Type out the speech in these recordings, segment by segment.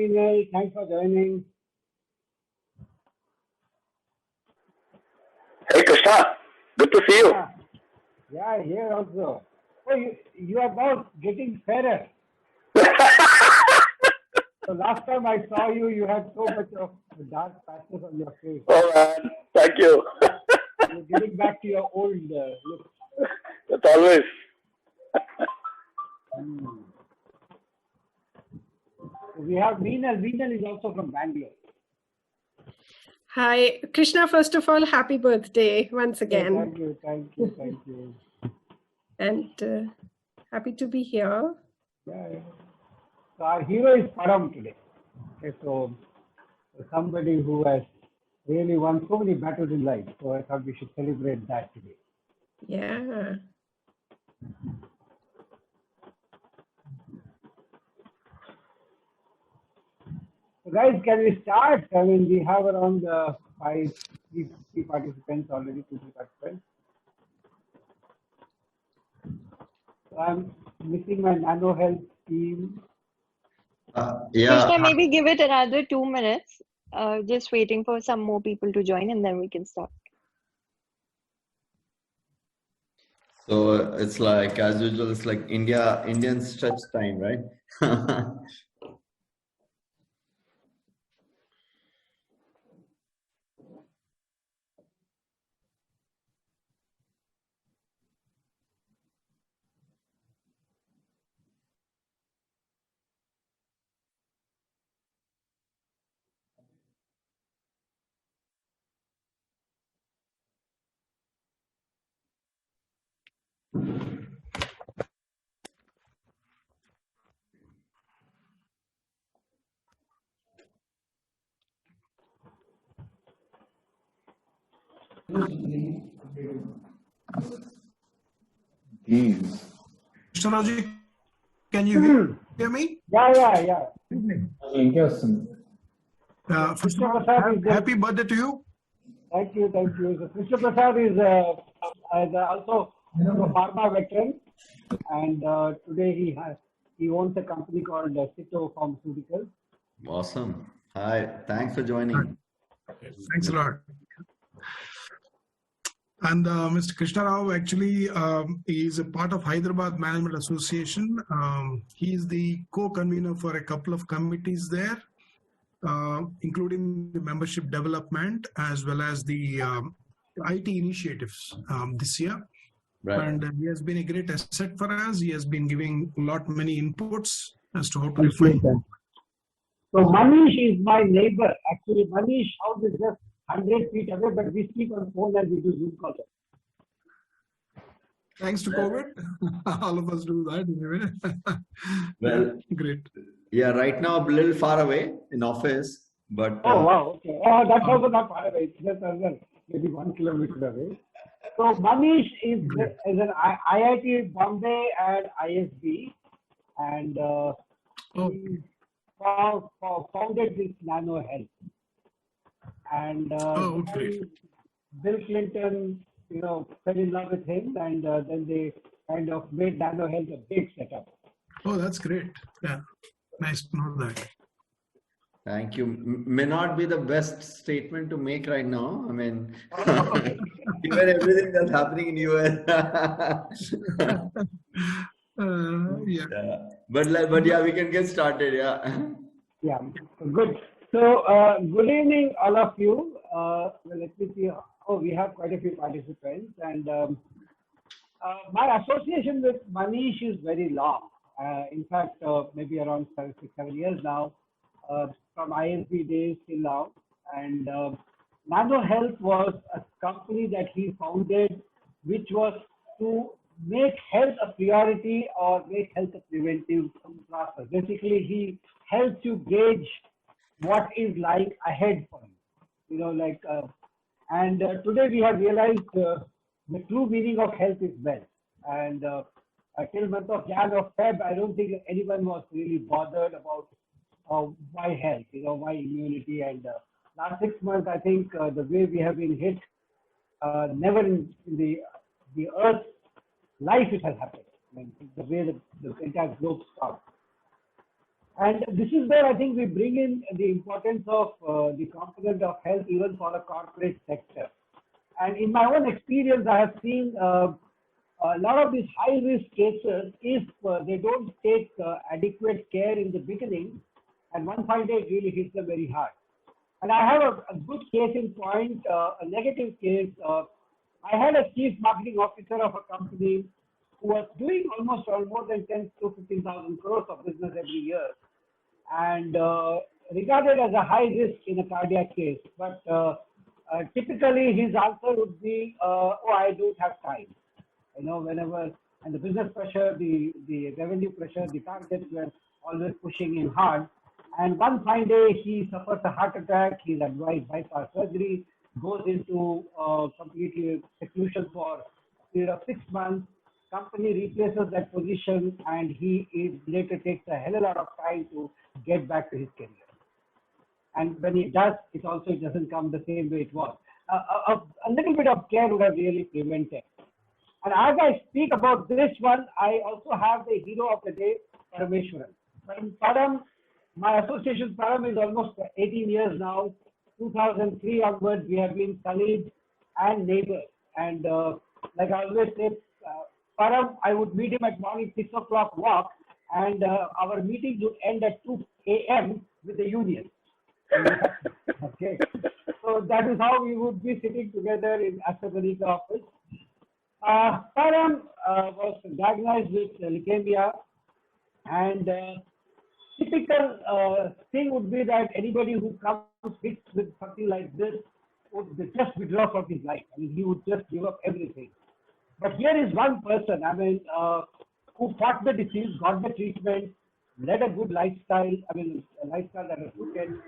Vinay, thanks for joining. Hey Krishna, good to see you. Yeah, here also. Oh, you are now getting fairer. So last time I saw you, you had so much of dark patches on your face. Oh man, thank you. You're getting back to your old look. That's always. We have Meenal. Meenal is also from Bangalore. Hi, Krishna. First of all, happy birthday once again. Thank you. And happy to be here. Yeah. So our hero is Param today. Okay, so somebody who has really won so many battles in life. So I thought we should celebrate that today. Yeah. So guys, can we start? I mean, we have around three participants already, 2 participants. So I'm missing my Nano Health team. Yeah. Krishna, maybe give it another 2 minutes. Just waiting for some more people to join and then we can start. So it's like, as usual, it's like Indian stretch time, right? Krishna, can you hear me? Yeah. First of all, happy birthday to you. Thank you. So Krishna Prasad is also a pharma veteran, and today he owns a company called Cito Pharmaceuticals. Awesome. Hi, thanks for joining. Thanks a lot. And Mr. Krishna Rao actually is a part of Hyderabad Management Association. He's the co-convener for a couple of committees there, including the membership development as well as the IT initiatives this year. Right. And he has been a great asset for us. He has been giving many inputs as to how to refine. So Manish is my neighbor. Actually, Manish house is just 100 feet away, but we speak on phone and we do Zoom calls. Thanks to COVID, all of us do that anyway. Well, great. Yeah, right now a little far away in office, but oh wow, okay. Oh, that's also not far away. It's just maybe 1 kilometer away. So Manish is an IIT Bombay and ISB, and he founded this Nano Health. And Bill Clinton, fell in love with him, and then they kind of made Nano Health a big setup. Oh, that's great. Yeah, nice to know that. Thank you. May not be the best statement to make right now. I mean, given everything that's happening in US. Yeah. But yeah, we can get started. Yeah. Yeah. Good. So good evening, all of you. Let me see. Oh, we have quite a few participants, and my association with Manish is very long. In fact, maybe around 6-7 years now. From ISB days till now, and Nano Health was a company that he founded, which was to make health a priority or make health a preventive process. Basically, he helps you gauge what is lying ahead for you. And today we have realized the true meaning of health is wealth. And till month of Jan or Feb, I don't think anyone was really bothered about why health, why immunity, and last 6 months, I think the way we have been hit, never in the Earth's life it has happened. I mean, the way the entire globe stopped. And this is where I think we bring in the importance of the component of health even for the corporate sector. And in my own experience, I have seen a lot of these high risk cases, if they don't take adequate care in the beginning, and one fine day it really hits them very hard. And I have a good case in point, a negative case. I had a chief marketing officer of a company who was doing almost more than 10 to 15,000 crores of business every year, and regarded as a high risk in a cardiac case. But typically his answer would be, oh, I don't have time. You know, whenever, and the business pressure, the revenue pressure, the targets were always pushing him hard. And one fine day he suffers a heart attack, he's advised bypass surgery, goes into completely seclusion for a period of 6 months. Company replaces that position, and he later takes a hell of a lot of time to get back to his career. And when he does, it doesn't come the same way it was. A little bit of care would have really prevented. And as I speak about this one, I also have the hero of the day, Parameswaran. Param, my association with Param is almost 18 years now. 2003 onwards, we have been colleagues and neighbors. And like I always say, Param, I would meet him at morning 6 o'clock walk, and our meetings would end at 2 a.m. with the union. Okay, so that is how we would be sitting together in AstraZeneca office. Param was diagnosed with leukemia, and typical thing would be that anybody who comes fixed with something like this would just withdraw from his life. I mean, he would just give up everything. But here is one person, I mean, who fought the disease, got the treatment, led a good lifestyle, I mean, a lifestyle that was good,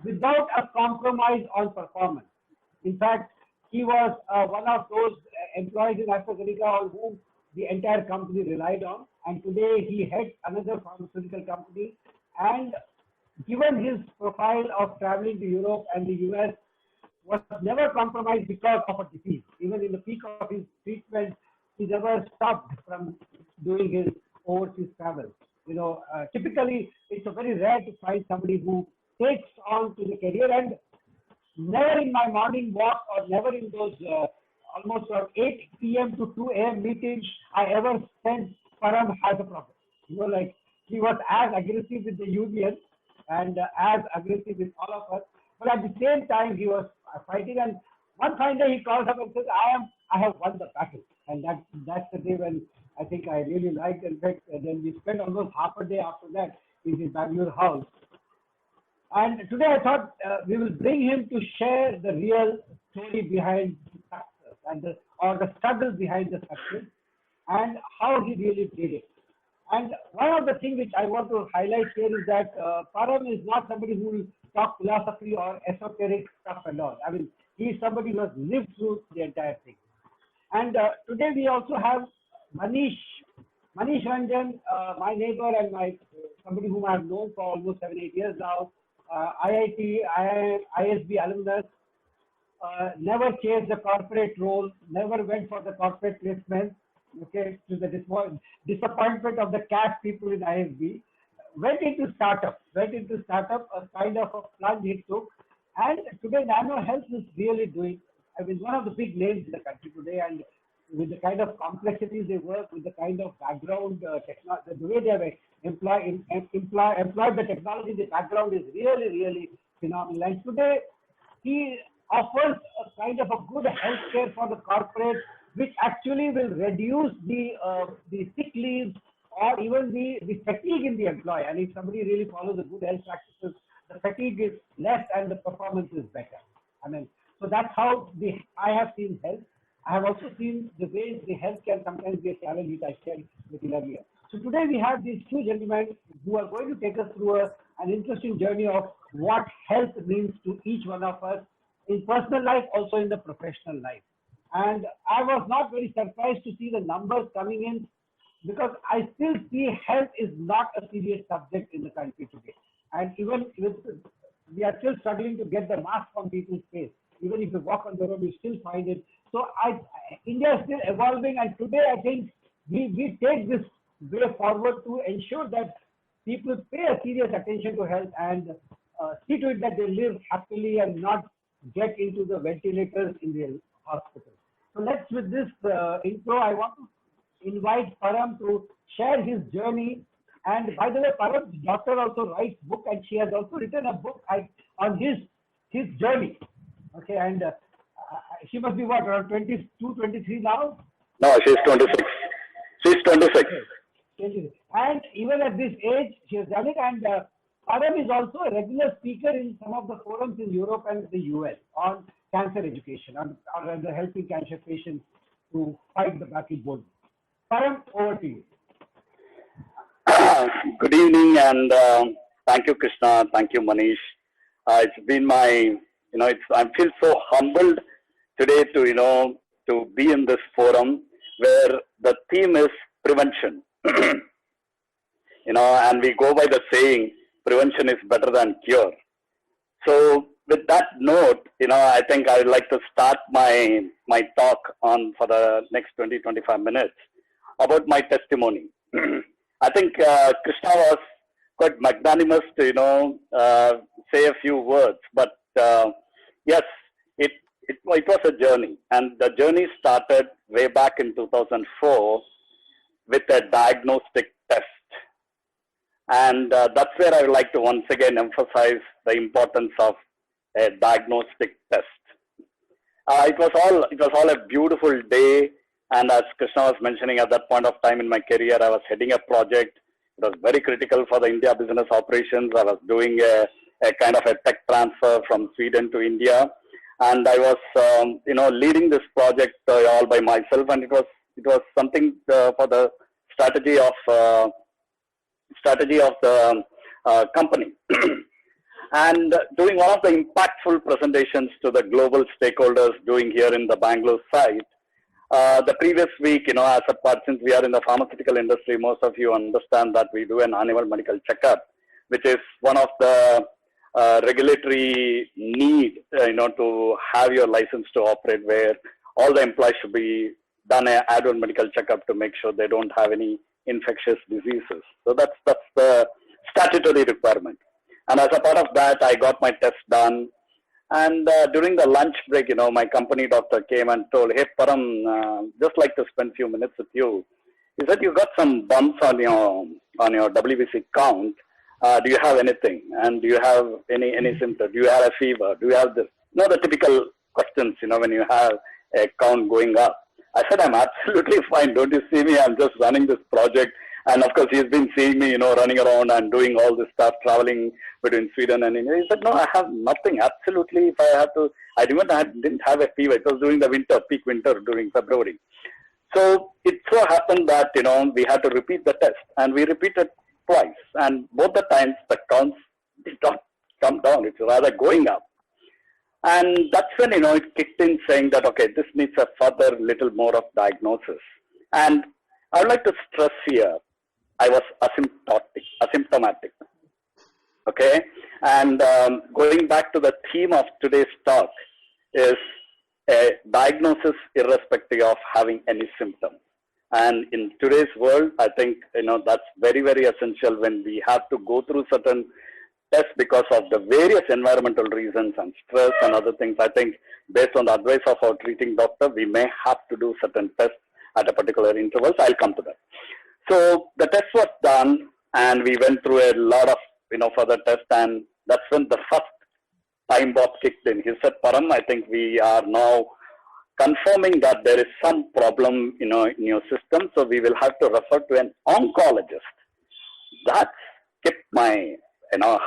without a compromise on performance. In fact, he was one of those employees in AstraZeneca on whom the entire company relied on. And today he heads another pharmaceutical company. And given his profile of traveling to Europe and the US, was never compromised because of a disease. Even in the peak of his treatment, he never stopped from doing his overseas travel. You know, typically it's a very rare to find somebody who takes on to the career, and never in my morning walk or never in those almost from 8 p.m. to 2 a.m. meetings, I ever sensed Param has a problem. You know, like he was as aggressive with the union and as aggressive with all of us, but at the same time he was fighting. And one fine day he calls up and says, I have won the battle. And that's the day when I think I really liked. In fact, then we spent almost half a day after that in his Bangalore house. And today I thought we will bring him to share the real story behind the success and the struggle behind the success and how he really did it. And one of the things which I want to highlight here is that Param is not somebody who will talk philosophy or esoteric stuff and all. I mean, he is somebody who has lived through the entire thing. And today we also have Manish Ranjan, my neighbor and somebody whom I have known for almost 7-8 years now. IIT, ISB alumnus, never chased the corporate role, never went for the corporate placement, okay, to the disappointment of the cash people in ISB, went into startup, a kind of a plunge he took, and today Nano Health is really doing, I mean, one of the big names in the country today, and with the kind of complexities they work, with the kind of background, the way they have employed the technology, the background is really, really phenomenal. And today, he offers a kind of a good healthcare for the corporate, which actually will reduce the sick leaves or even the fatigue in the employee. And if somebody really follows the good health practices, the fatigue is less and the performance is better. I mean, so that's how I have seen health. I have also seen the way the health can sometimes be a challenge, which I shared with you earlier. So today we have these two gentlemen who are going to take us through an interesting journey of what health means to each one of us in personal life, also in the professional life. And I was not very surprised to see the numbers coming in, because I still see health is not a serious subject in the country today. And even we are still struggling to get the mask on people's face. Even if you walk on the road, you still find it. So India is still evolving, and today I think we take this way forward to ensure that people pay a serious attention to health and see to it that they live happily and not get into the ventilators in the hospital. So let's, with this intro, I want to invite Param to share his journey. And by the way, Param's daughter also writes book, and she has also written a book on his journey. Okay, and she must be what, around 22, 23 now? No, she's 26. She's 26. Okay. And even at this age, she has done it. And Param is also a regular speaker in some of the forums in Europe and the US on cancer education, or helping cancer patients to fight the battle boldly. Param, over to you. Good evening, and thank you, Krishna. Thank you, Manish. It's been my, I feel so humbled today to, to be in this forum where the theme is prevention. And we go by the saying, prevention is better than cure. So with that note, I think I would like to start my talk for the next 20-25 minutes about my testimony. I think Krishna was quite magnanimous to, say a few words, but yes, it was a journey, and the journey started way back in 2004 with a diagnostic test. And that's where I would like to once again emphasize the importance of a diagnostic test. It was all a beautiful day, and as Krishna was mentioning, at that point of time in my career, I was heading a project. It was very critical for the India business operations. I was doing a kind of a tech transfer from Sweden to India, and I was leading this project all by myself, and it was something for the strategy of the company. And doing one of the impactful presentations to the global stakeholders doing here in the Bangalore site. The previous week, as a part, since we are in the pharmaceutical industry, most of you understand that we do an annual medical checkup, which is one of the regulatory need, to have your license to operate, where all the employees should be done an annual medical checkup to make sure they don't have any infectious diseases. So that's the statutory requirement. And as a part of that, I got my test done. And during the lunch break, my company doctor came and told, "Hey, Param, just like to spend a few minutes with you." He said, "You got some bumps on your WBC count. Do you have anything? And do you have any symptoms? Do you have a fever? Do you have this?" The typical questions, when you have a count going up. I said, "I'm absolutely fine. Don't you see me? I'm just running this project." And of course, he's been seeing me, running around and doing all this stuff, traveling between Sweden and India. He said, "No, I have nothing. Absolutely. If I had to, I didn't have a fever. It was during the winter, peak winter, during February." So it so happened that, we had to repeat the test, and we repeated twice. And both the times the counts did not come down. It's rather going up. And that's when, it kicked in saying that, okay, this needs a further little more of diagnosis. And I would like to stress here, I was asymptomatic. Okay. And going back to the theme of today's talk is a diagnosis irrespective of having any symptom. And in today's world, I think, that's very, very essential when we have to go through certain tests because of the various environmental reasons and stress and other things. I think based on the advice of our treating doctor, we may have to do certain tests at a particular interval. So I'll come to that. So the test was done, and we went through a lot of, further tests, and that's when the first time bomb kicked in. He said, "Param, I think we are now confirming that there is some problem, in your system. So we will have to refer to an oncologist." That kept my,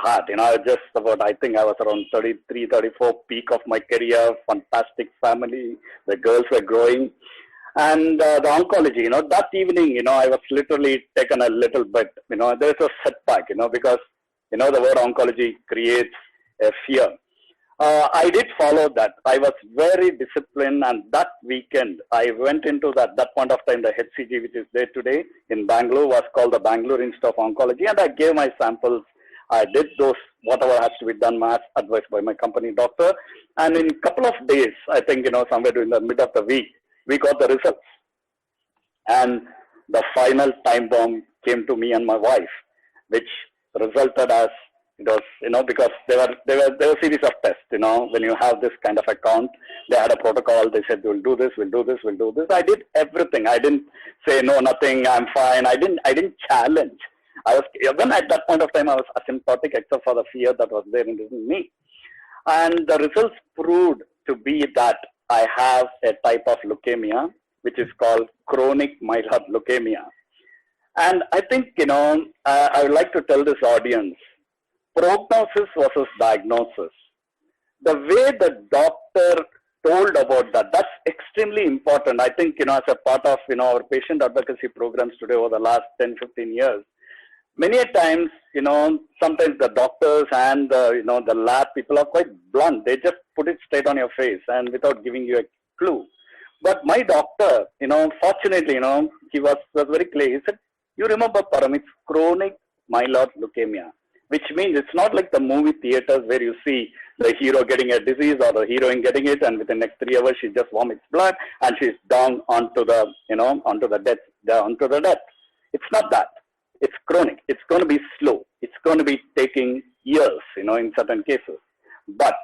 heart. Just about, I think I was around 33, 34, peak of my career, fantastic family. The girls were growing. And the oncology, that evening, I was literally taken a little bit, there's a setback, because, the word oncology creates a fear. I did follow that. I was very disciplined, and that weekend, I went into that point of time, the HCG, which is there today in Bangalore, was called the Bangalore Institute of Oncology, and I gave my samples. I did those, whatever has to be done, as advised by my company doctor. And in a couple of days, I think, somewhere during the mid of the week, we got the results. And the final time bomb came to me and my wife, which resulted as it was, because there were a series of tests, when you have this kind of account, they had a protocol, they said, we'll do this, we'll do this, we'll do this. I did everything. I didn't say, no, nothing, I'm fine. I didn't challenge. Even at that point of time, I was asymptomatic except for the fear that was there in me. And the results proved to be that I have a type of leukemia, which is called chronic myeloid leukemia. And I think, I would like to tell this audience, prognosis versus diagnosis. The way the doctor told about that, that's extremely important. I think, as a part of, our patient advocacy programs today over the last 10, 15 years, many a times, sometimes the doctors and the lab people are quite blunt. They just put it straight on your face and without giving you a clue. But my doctor, fortunately, he was very clear. He said, you remember, Param, it's chronic myeloid leukemia, which means it's not like the movie theaters where you see the hero getting a disease or the heroine getting it, and within the next 3 hours she just vomits blood and she's down onto the death. It's not that. It's chronic. It's going to be slow. It's going to be taking years, in certain cases. But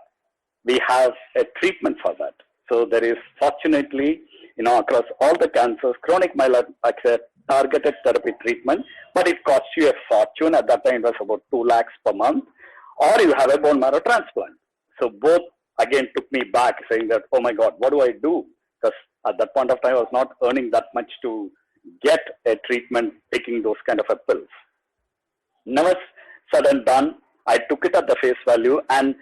we have a treatment for that. So there is, fortunately, across all the cancers, chronic myeloid targeted therapy treatment, but it costs you a fortune. At that time, it was about 2 lakhs per month, or you have a bone marrow transplant. So both, again, took me back saying that, oh my God, what do I do? Because at that point of time, I was not earning that much to get a treatment taking those kind of pills. Never said and done. I took it at the face value, and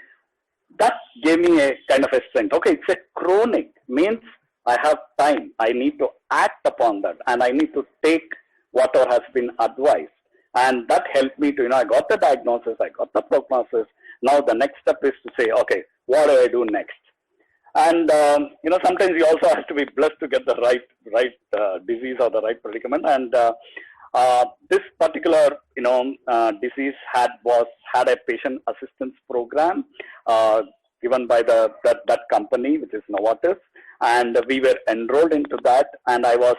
that gave me a kind of a strength. Okay, it's a chronic, means I have time. I need to act upon that, and I need to take whatever has been advised. And that helped me to, I got the diagnosis, I got the prognosis. Now the next step is to say, okay, what do I do next? And, sometimes you also have to be blessed to get the right disease or the right predicament. And this particular, disease had a patient assistance program given by that company, which is Novartis. And we were enrolled into that, and I was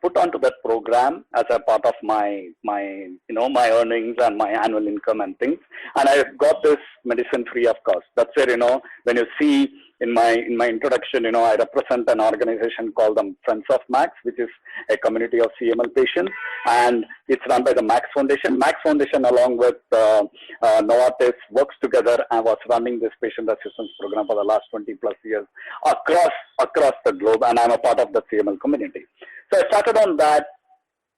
put onto that program as a part of my earnings and my annual income and things. And I got this medicine free of cost. That's where, when you see in my introduction, I represent an organization called the Friends of Max, which is a community of CML patients, and it's run by the Max Foundation. Max Foundation, along with Novartis, works together and was running this patient assistance program for the last 20 plus years across the globe, and I'm a part of the CML community. So I started on that.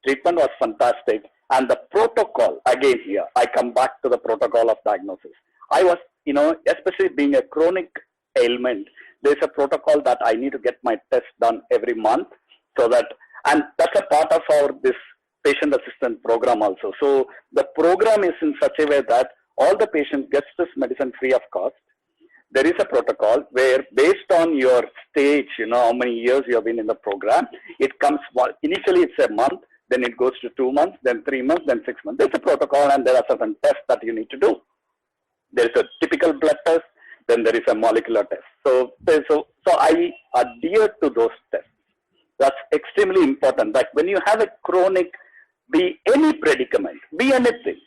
Treatment was fantastic, and the protocol, again here, I come back to the protocol of diagnosis. I was, especially being a chronic ailment, there's a protocol that I need to get my test done every month, so that, and that's a part of this patient assistance program also. So the program is in such a way that all the patients gets this medicine free of cost. There is a protocol where, based on your stage, how many years you have been in the program, it comes, initially it's a month, then it goes to 2 months, then 3 months, then 6 months. There's a protocol, and there are certain tests that you need to do. There's a typical blood test, then there is a molecular test. So I adhere to those tests. That's extremely important. Like when you have a chronic, be any predicament, be anything.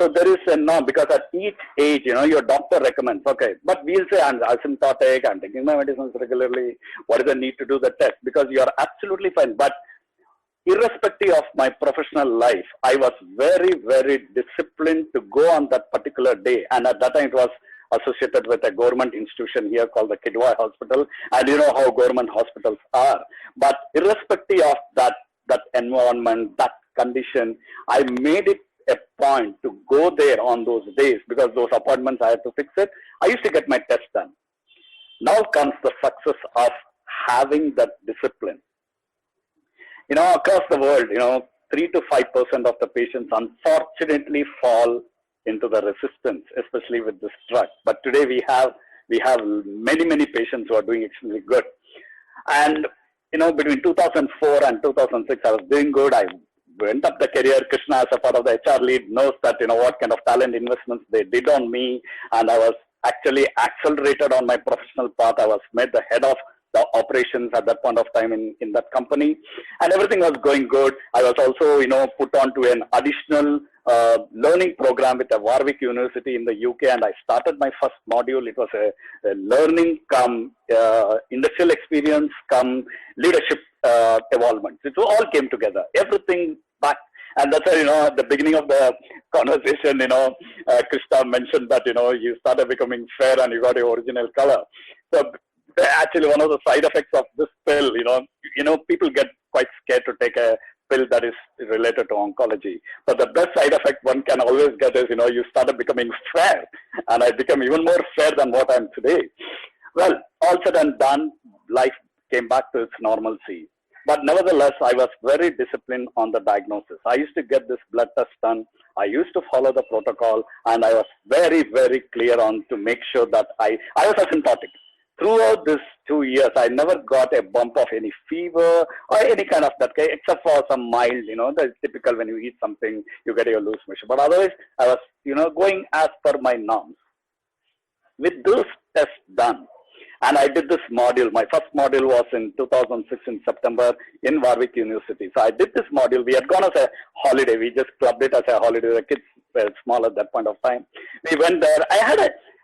So there is a norm, because at each age, your doctor recommends, okay, but we'll say I'm asymptomatic, I'm taking my medicines regularly. What is the need to do the test? Because you are absolutely fine. But irrespective of my professional life, I was very, very disciplined to go on that particular day. And at that time, it was associated with a government institution here called the Kidwai Hospital. And you know how government hospitals are. But irrespective of that environment, that condition, I made it a point to go there on those days, because those appointments I had to fix it. I used to get my test done. Now comes the success of having that discipline. Across the world, 3 to 5% of the patients unfortunately fall into the resistance, especially with this drug. But today we have many patients who are doing extremely good. And between 2004 and 2006, I was doing good. I went up the career. Krishna, as a part of the HR lead, knows that what kind of talent investments they did on me, and I was actually accelerated on my professional path. I was made the head of the operations at that point of time in that company, and everything was going good. I was also, put onto an additional learning program with the Warwick University in the UK, and I started my first module. It was a learning come industrial experience come leadership evolvement. It all came together, everything back. And that's why, at the beginning of the conversation, Krishna mentioned that, you started becoming fair and you got your original color. So actually one of the side effects of this pill, people get quite scared to take a pill that is related to oncology. But the best side effect one can always get is, you started becoming fair. And I become even more fair than what I am today. Well, all said and done, life came back to its normalcy. But nevertheless, I was very disciplined on the diagnosis. I used to get this blood test done. I used to follow the protocol, and I was very, very clear on to make sure that I was asymptotic. Throughout this 2 years, I never got a bump of any fever or any kind of that, except for some mild, that's typical when you eat something, you get your loose motion. But otherwise, I was, going as per my norms. With those tests done, and I did this module. My first module was in 2006 in September in Warwick University. So I did this module. We had gone as a holiday. We just clubbed it as a holiday. The kids were small at that point of time. We went there.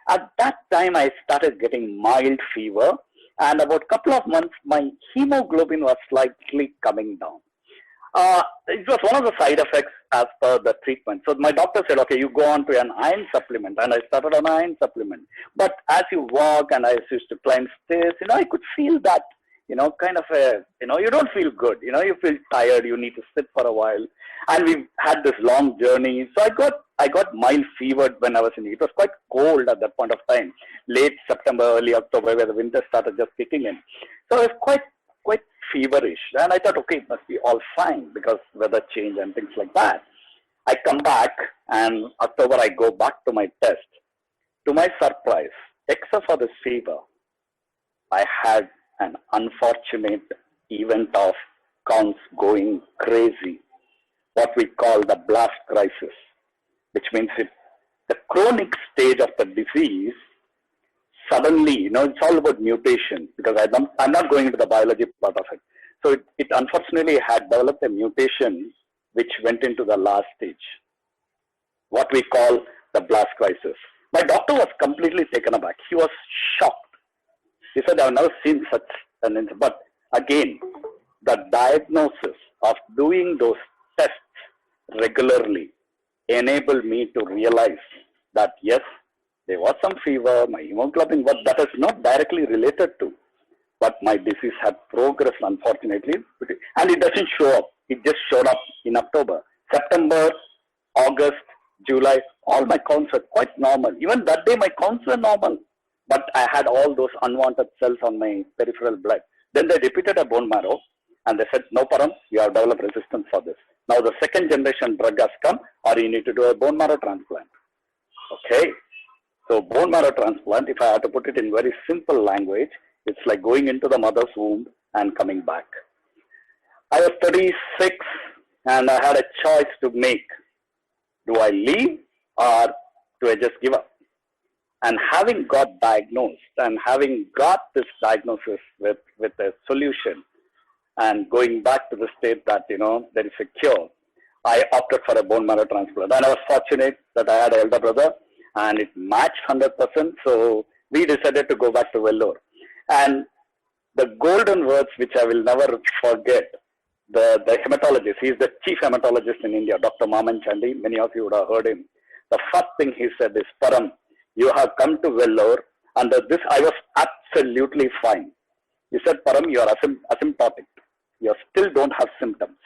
At that time, I started getting mild fever. And about a couple of months, my hemoglobin was slightly coming down. It was one of the side effects as per the treatment. So my doctor said, okay, you go on to an iron supplement. And I started on an iron supplement. But as you walk and I used to climb stairs, I could feel that, kind of you don't feel good. You feel tired. You need to sit for a while. And we had this long journey. So I got mild fever when I was in it. It was quite cold at that point of time. Late September, early October, where the winter started just kicking in. So it was quite feverish, and I thought, okay, it must be all fine because weather change and things like that. I come back, and October I go back to my test. To my surprise, except for this fever, I had an unfortunate event of counts going crazy, what we call the blast crisis, which means the chronic stage of the disease. Suddenly, it's all about mutation because I'm not going into the biology part of it. So it unfortunately had developed a mutation which went into the last stage, what we call the blast crisis. My doctor was completely taken aback. He was shocked. He said, I've never seen such an incident. But again, the diagnosis of doing those tests regularly enabled me to realize that yes, there was some fever, my hemoglobin, but that is not directly related to. But my disease had progressed, unfortunately, and it doesn't show up. It just showed up in October. September, August, July, all my counts were quite normal. Even that day, my counts were normal. But I had all those unwanted cells on my peripheral blood. Then they repeated a bone marrow, and they said, no, Param, you have developed resistance for this. Now the second generation drug has come, or you need to do a bone marrow transplant. Okay. So bone marrow transplant, if I had to put it in very simple language, it's like going into the mother's womb and coming back. I was 36 and I had a choice to make. Do I leave or do I just give up? And having got diagnosed and having got this diagnosis with a solution and going back to the state that, there is a cure, I opted for a bone marrow transplant. And I was fortunate that I had an elder brother and it matched 100%. So we decided to go back to Vellore. And the golden words, which I will never forget, the hematologist, he's the chief hematologist in India, Dr. Maman Chandi, many of you would have heard him. The first thing he said is, Param, you have come to Vellore. Under this, I was absolutely fine. He said, Param, you are asymptotic. You still don't have symptoms.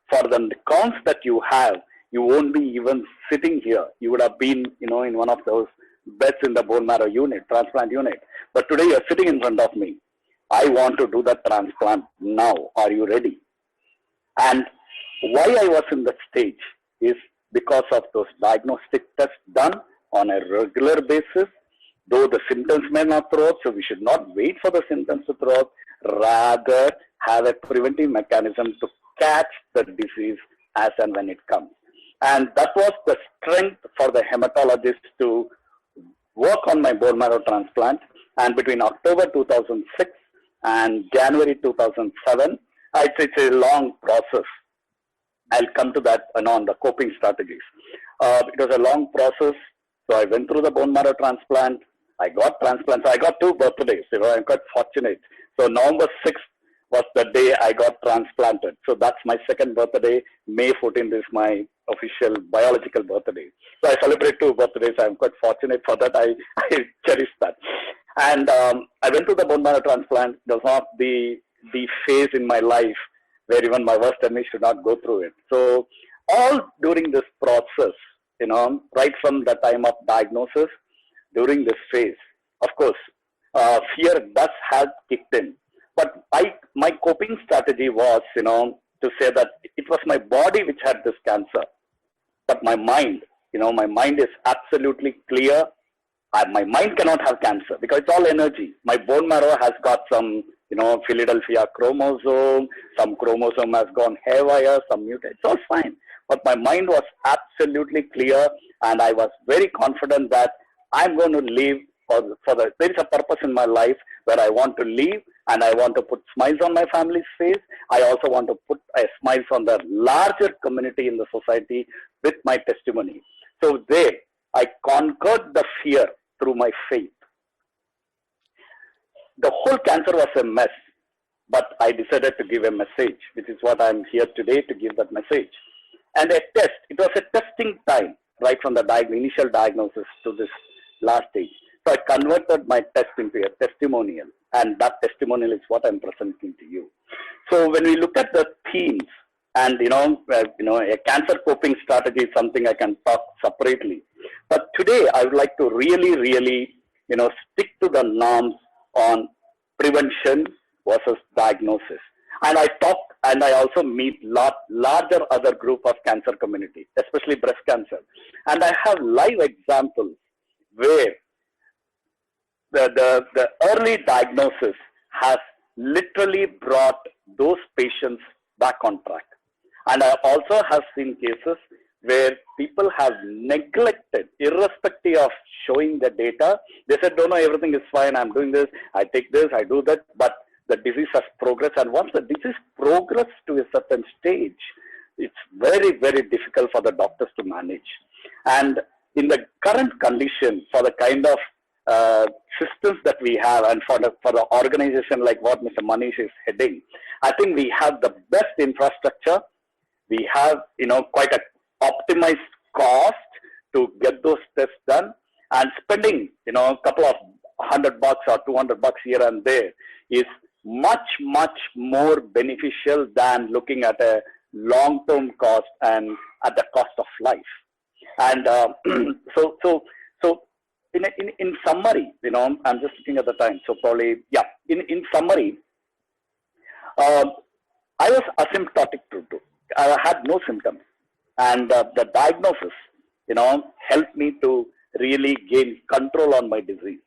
For the counts that you have, you won't be even sitting here. You would have been, in one of those beds in the bone marrow unit, transplant unit. But today you're sitting in front of me. I want to do that transplant now. Are you ready? And why I was in that stage is because of those diagnostic tests done on a regular basis, though the symptoms may not throw up, so we should not wait for the symptoms to throw up, rather have a preventive mechanism to catch the disease as and when it comes. And that was the strength for the hematologist to work on my bone marrow transplant. And between October 2006 and January 2007. It's a long process. I'll come to that on the coping strategies. It was a long process. So I went through the bone marrow transplant. I got transplant. So I got 2 birthdays. I'm quite fortunate. So November 6th was the day I got transplanted. So that's my 2nd birthday. May 14th is my official biological birthday. So I celebrate 2 birthdays. I'm quite fortunate for that. I cherish that. And I went to the bone marrow transplant. It was not the phase in my life where even my worst enemy should not go through it. So all during this process, right from the time of diagnosis, during this phase, of course, fear does have kicked in. But my coping strategy was, to say that it was my body which had this cancer, but my mind, my mind is absolutely clear. My mind cannot have cancer because it's all energy. My bone marrow has got some, Philadelphia chromosome, some chromosome has gone haywire, some mutant. It's all fine. But my mind was absolutely clear, and I was very confident that I'm going to live there is a purpose in my life where I want to live, and I want to put smiles on my family's face. I also want to put a smiles on the larger community in the society with my testimony. So there, I conquered the fear through my faith. The whole cancer was a mess, but I decided to give a message, which is what I'm here today to give that message. And a test, it was a testing time, right from the initial diagnosis to this last stage. So I converted my test into a testimonial, and that testimonial is what I'm presenting to you. So when we look at the themes, and a cancer coping strategy is something I can talk separately. But today I would like to really, stick to the norms on prevention versus diagnosis. And I also meet larger other group of cancer community, especially breast cancer. And I have live examples where the early diagnosis has literally brought those patients back on track. And I also have seen cases where people have neglected, irrespective of showing the data. They said, no, everything is fine. I'm doing this. I take this. I do that. But the disease has progressed. And once the disease progresses to a certain stage, it's very, very difficult for the doctors to manage. And in the current condition, for the kind of systems that we have, and for the organization like what Mr. Manish is heading, I think we have the best infrastructure. We have, quite a optimized cost to get those tests done, and spending, a couple of $100 or $200 here and there is much, much more beneficial than looking at a long-term cost and at the cost of life. And so in summary, I'm just looking at the time. So probably, yeah, in summary, I was asymptomatic to do. I had no symptoms. And the diagnosis, helped me to really gain control on my disease.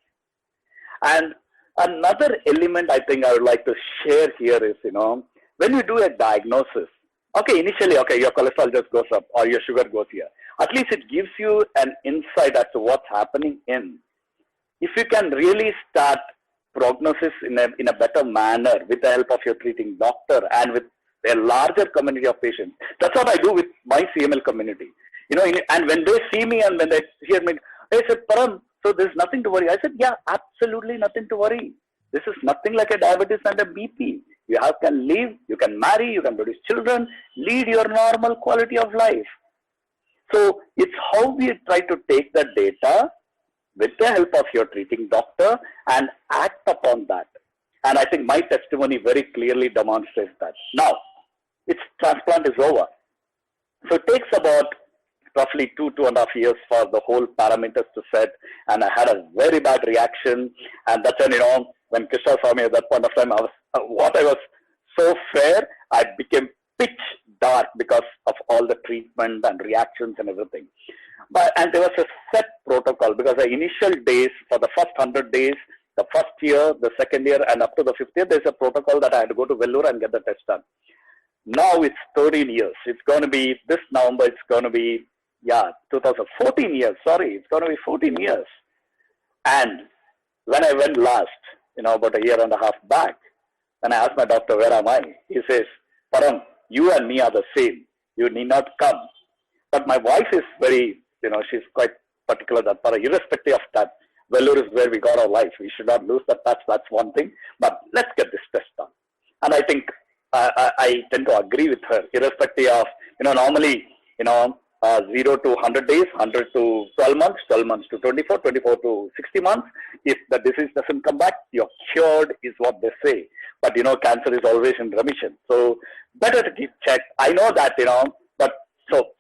And another element I think I would like to share here is, when you do a diagnosis, initially, your cholesterol just goes up or your sugar goes here. At least it gives you an insight as to what's happening in. If you can really start prognosis in a better manner with the help of your treating doctor and with a larger community of patients. That's what I do with my CML community. And when they see me and when they hear me, they said, Param, so there's nothing to worry. I said, yeah, absolutely nothing to worry. This is nothing like a diabetes and a BP. You can live, you can marry, you can produce children, lead your normal quality of life. So it's how we try to take the data with the help of your treating doctor and act upon that. And I think my testimony very clearly demonstrates that. Now, its transplant is over. So it takes about roughly 2.5 years for the whole parameters to set. And I had a very bad reaction. And that's when, when Krishna saw me at that point of time, I was so fair, I became pitch dark because of all the treatment and reactions and everything. And there was a set protocol because the initial days, for the first 100 days, the first year, the second year, and up to the 5th year, there's a protocol that I had to go to Vellore and get the test done. Now it's 13 years. It's going to be, this November, it's going to be, 2014 years. Sorry, it's going to be 14 years. And when I went last, about a year and a half back, When I asked my doctor, where am I? He says, Param, you and me are the same. You need not come. But my wife is very, she's quite particular that, irrespective of that, Vellore is where we got our life. We should not lose that touch. That's one thing. But let's get this test done. And I think I tend to agree with her, irrespective of, normally, 0 to 100 days, 100 to 12 months, 12 months to 24, 24 to 60 months. If the disease doesn't come back, you're cured is what they say. But, cancer is always in remission. So better to keep check. I know that, but so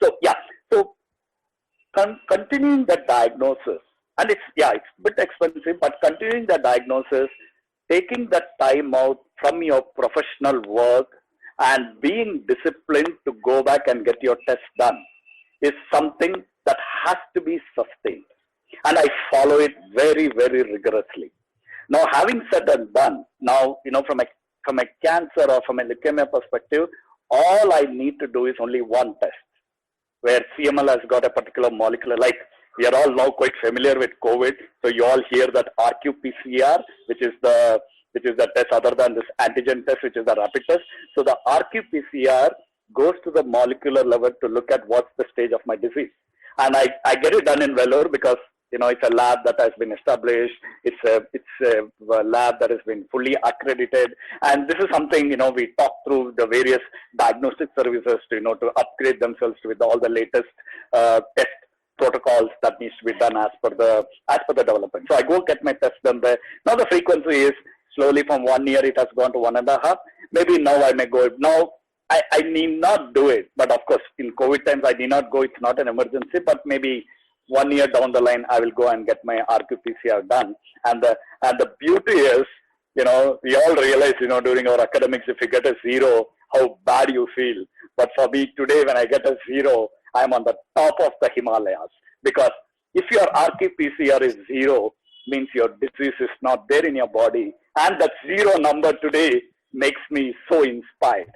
continuing the diagnosis, and it's a bit expensive, but continuing the diagnosis, taking that time out from your professional work and being disciplined to go back and get your test done is something that has to be sustained. And I follow it very, very rigorously. Now, having said and done, now, from a cancer or from a leukemia perspective, all I need to do is only one test, where CML has got a particular molecular, like we are all now quite familiar with COVID. So you all hear that RQ-PCR, which is the test other than this antigen test, which is the rapid test. So the RQ-PCR goes to the molecular level to look at what's the stage of my disease. And I get it done in Vellore because, it's a lab that has been established. It's a lab that has been fully accredited. And this is something, we talk through the various diagnostic services to upgrade themselves with all the latest test protocols that needs to be done as per the development. So I go get my test done there. Now the frequency is slowly from 1 year, it has gone to 1.5. Maybe now I may go. Now I need not do it. But of course, in COVID times, I need not go. It's not an emergency, but maybe 1 year down the line, I will go and get my RQ-PCR done. And the beauty is, we all realize, during our academics, if you get a 0, how bad you feel. But for me today, when I get a 0, I'm on the top of the Himalayas. Because if your RQ-PCR is 0, means your disease is not there in your body. And that 0 number today makes me so inspired.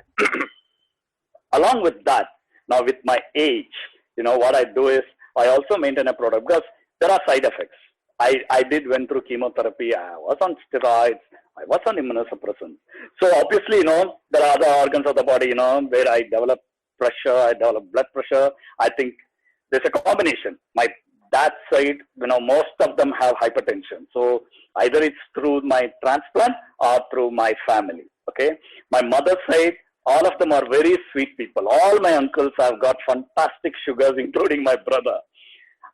Along with that, now with my age, what I do is, I also maintain a product because there are side effects. I went through chemotherapy. I was on steroids. I was on immunosuppressants. So obviously, there are other organs of the body, where I develop pressure, I develop blood pressure. I think there's a combination. My dad's side, most of them have hypertension. So either it's through my transplant or through my family. Okay. My mother's side, all of them are very sweet people. All my uncles have got fantastic sugars, including my brother.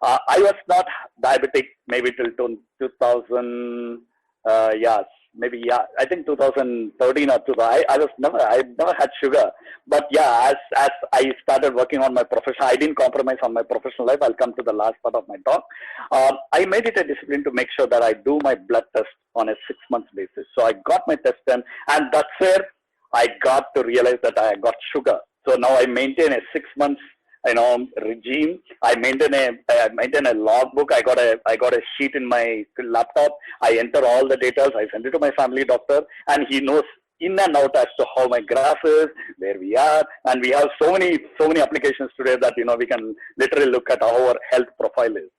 I was not diabetic maybe till 2000, I think 2013 or 2000. I never had sugar. But as I started working on my profession, I didn't compromise on my professional life. I'll come to the last part of my talk. I made it a discipline to make sure that I do my blood test on a 6-month basis. So I got my test done, and that's where I got to realize that I got sugar. So now I maintain a 6 months, regime. I maintain a logbook. I got a sheet in my laptop. I enter all the data. I send it to my family doctor, and he knows in and out as to how my graph is, where we are, and we have so many applications today that we can literally look at how our health profile is.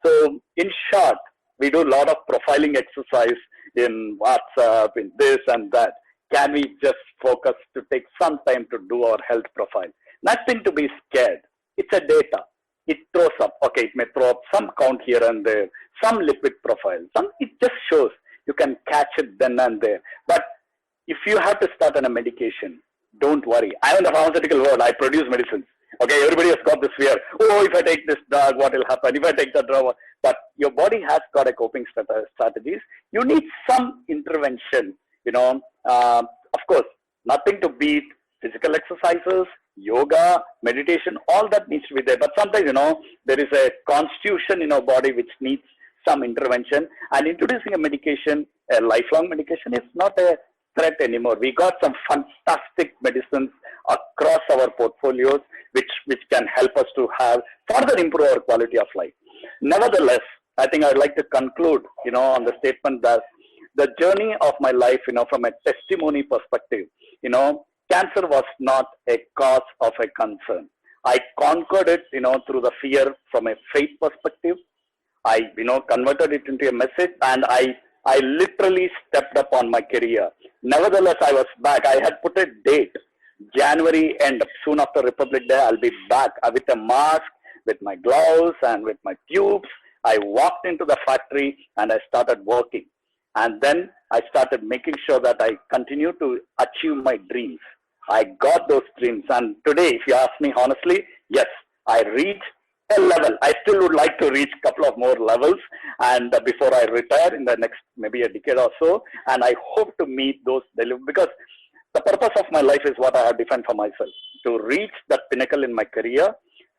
So in short, we do a lot of profiling exercise in WhatsApp, in this and that. Can we just focus to take some time to do our health profile? Nothing to be scared. It's a data. It throws up. Okay, it may throw up some count here and there, some lipid profile. It just shows you can catch it then and there. But if you have to start on a medication, don't worry. I'm in the pharmaceutical world. I produce medicines. Okay, everybody has got this fear. Oh, if I take this drug, what will happen? If I take that drug, but your body has got a coping strategies. You need some intervention. Of course, nothing to beat physical exercises, yoga, meditation, all that needs to be there. But sometimes, there is a constitution in our body which needs some intervention. And introducing a medication, a lifelong medication, is not a threat anymore. We got some fantastic medicines across our portfolios which can help us to further improve our quality of life. Nevertheless, I think I'd like to conclude, on the statement that the journey of my life, from a testimony perspective, cancer was not a cause of a concern. I conquered it, through the fear from a faith perspective. I, converted it into a message, and I I literally stepped up on my career. Nevertheless, I was back. I had put a date, January end, soon after Republic Day, I'll be back with a mask, with my gloves and with my tubes. I walked into the factory and I started working. And then I started making sure that I continue to achieve my dreams. I got those dreams. And today, if you ask me honestly, yes, I reached a level. I still would like to reach a couple of more levels and before I retire in the next maybe a decade or so. And I hope to meet those because the purpose of my life is what I have defined for myself, to reach that pinnacle in my career,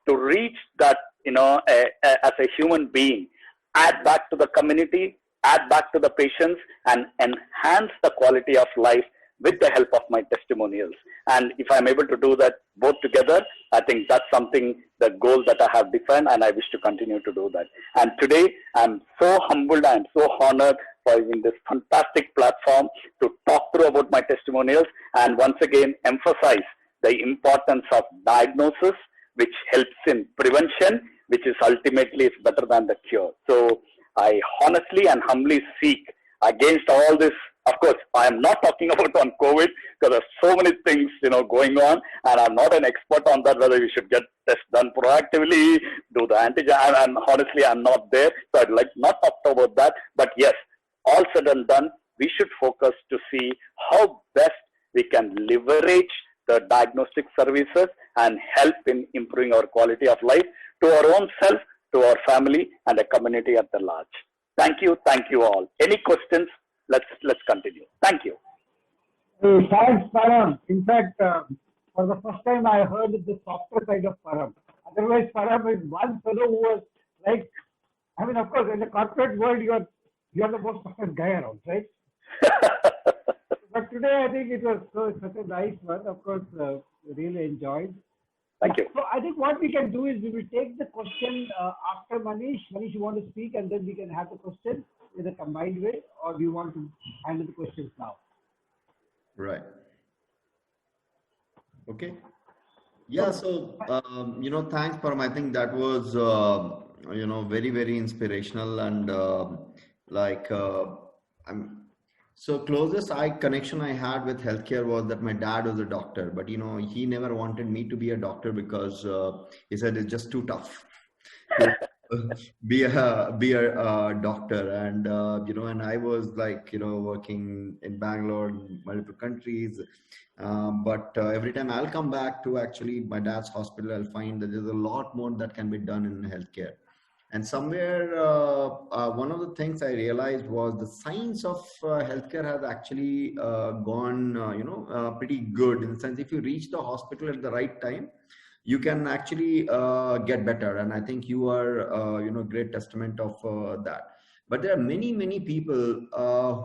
to reach that, as a human being, add back to the community, add back to the patients, and enhance the quality of life with the help of my testimonials. And if I'm able to do that both together, I think that's something, the goal that I have defined, and I wish to continue to do that. And today, I'm so humbled and so honored for having this fantastic platform to talk through about my testimonials and once again emphasize the importance of diagnosis, which helps in prevention, which is ultimately is better than the cure. So I honestly and humbly seek against all this. Of course, I am not talking about on COVID because there's so many things, going on, and I'm not an expert on that, whether we should get tests done proactively, do the antigen, and honestly, I'm not there. So I'd like not talk about that. But yes, all said and done, we should focus to see how best we can leverage the diagnostic services and help in improving our quality of life to our own self, to our family, and the community at the large. Thank you all. Any questions? Let's continue. Thank you. Thanks, Param. In fact, for the first time, I heard the softer side of Param. Otherwise, Param is one fellow who was like, of course, in the corporate world, you're the most toughest guy around, right? But today, I think it was such a nice one. Of course, really enjoyed. Thank you. So I think what we can do is we will take the question after Manish. Manish, you want to speak, and then we can have the question in a combined way, or do you want to handle the questions now? Right. Okay. Yeah. So, thanks, Param. I think that was, very, very inspirational and so closest connection I had with healthcare was that my dad was a doctor, but he never wanted me to be a doctor because he said it's just too tough to be a doctor. And and I was working in Bangalore, in multiple countries, but every time I'll come back to actually my dad's hospital, I'll find that there's a lot more that can be done in healthcare. And somewhere, one of the things I realized was the science of healthcare has actually gone, pretty good in the sense if you reach the hospital at the right time, you can actually get better. And I think you are, great testament of that. But there are many, many people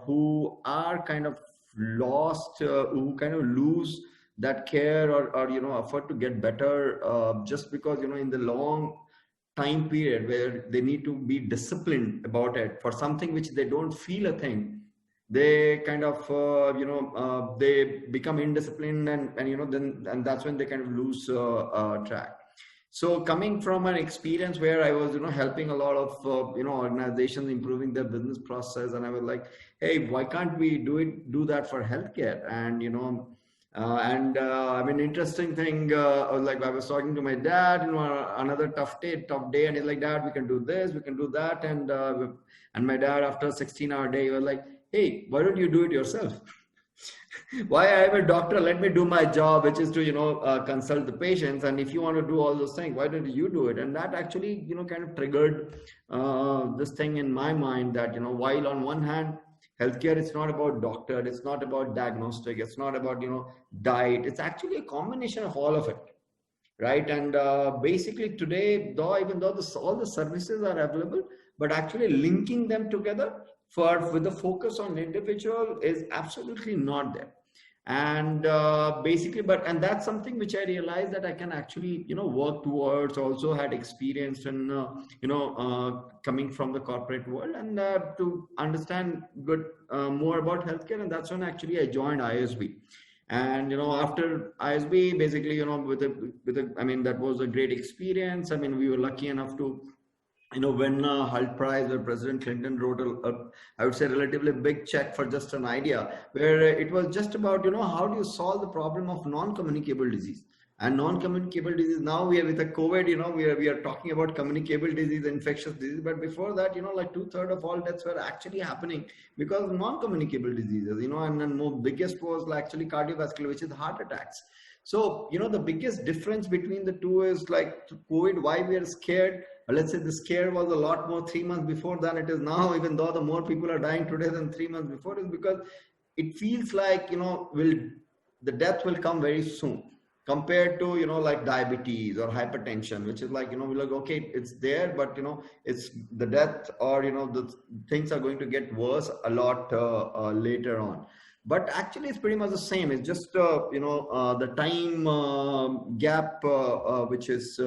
who are kind of lost, who kind of lose that care or effort to get better just because, in the long time period where they need to be disciplined about it for something which they don't feel a thing, they kind of they become indisciplined and that's when they kind of lose track. So coming from an experience where I was helping a lot of organizations improving their business process, and I was like, hey, why can't we do that for healthcare? And interesting thing, I was talking to my dad, another tough day, and he's like, Dad, we can do this, we can do that. And my dad, after a 16-hour day, he was like, hey, why don't you do it yourself? Why I am a doctor, let me do my job, which is to, consult the patients. And if you want to do all those things, why don't you do it? And that actually, kind of triggered this thing in my mind that, while on one hand, healthcare is not about doctor, it's not about diagnostic, it's not about, diet. It's actually a combination of all of it, right? And basically today, even though all the services are available, but actually linking them together with the focus on individual is absolutely not there. And and that's something which I realized that I can actually, work towards. Also had experience in, coming from the corporate world and to understand more about healthcare. And that's when actually I joined ISB. And, after ISB, basically, that was a great experience. We were lucky enough to when Hult Price or President Clinton wrote I would say relatively big check for just an idea, where it was just about, how do you solve the problem of non-communicable disease and non-communicable disease. Now we are with the COVID, we are talking about communicable disease, infectious disease, but before that, like 2/3 of all deaths were actually happening because of non-communicable diseases, and the biggest was actually cardiovascular, which is heart attacks. So, the biggest difference between the two is like COVID, why we are scared. Let's say the scare was a lot more 3 months before than it is now, even though the more people are dying today than 3 months before, is because it feels like, the death will come very soon compared to, like diabetes or hypertension, which is like, we're like, okay, it's there, but, it's the death or, the things are going to get worse a lot later on. But actually, it's pretty much the same. It's just the time gap which is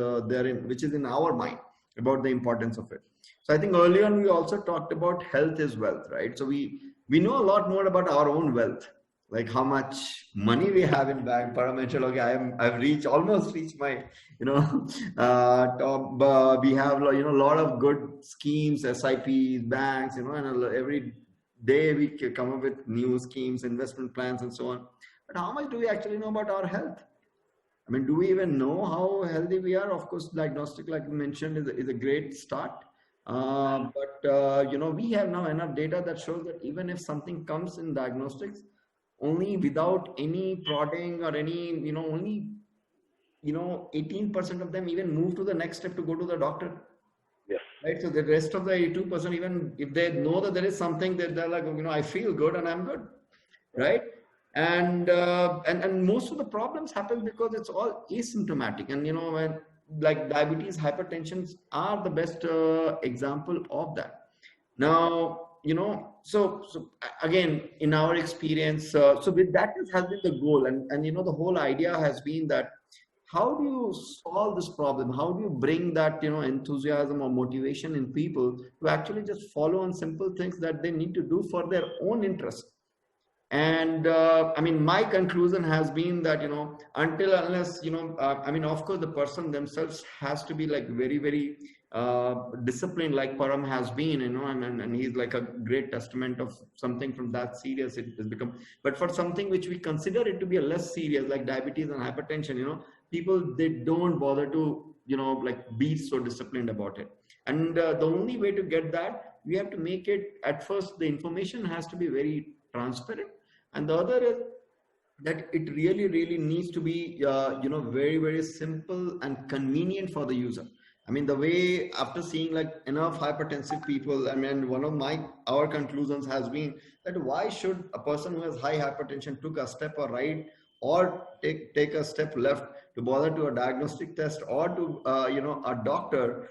which is in our mind about the importance of it. So I think earlier on we also talked about health is wealth, right? So we know a lot more about our own wealth, like how much money we have in bank. Param mentioned, okay, I've almost reached my top. We have a lot of good schemes, SIPs, banks, and every day we come up with new schemes, investment plans, and so on. But how much do we actually know about our health? I mean, do we even know how healthy we are? Of course, diagnostic, like you mentioned, is a great start. But we have now enough data that shows that even if something comes in diagnostics, only without any prodding or any, only 18% of them even move to the next step to go to the doctor. Yes. Right. So the rest of the 82%, even if they know that there is something, that they're like, I feel good and I'm good. Right. And most of the problems happen because it's all asymptomatic. And, when like diabetes, hypertension are the best example of that. Now, so again, in our experience, so with that has been the goal. And the whole idea has been that how do you solve this problem? How do you bring that, enthusiasm or motivation in people to actually just follow on simple things that they need to do for their own interest? And my conclusion has been that, unless, of course, the person themselves has to be like very, very disciplined, like Param has been, and he's like a great testament of something from that serious it has become. But for something which we consider it to be a less serious, like diabetes and hypertension, people, they don't bother to, be so disciplined about it. And the only way to get that, we have to make it, at first, the information has to be very transparent. And the other is that it really, really needs to be, very, very simple and convenient for the user. I mean, the way, after seeing like enough hypertensive people, one of our conclusions has been that why should a person who has high hypertension took a step or right or take a step left to bother to a diagnostic test or to, a doctor,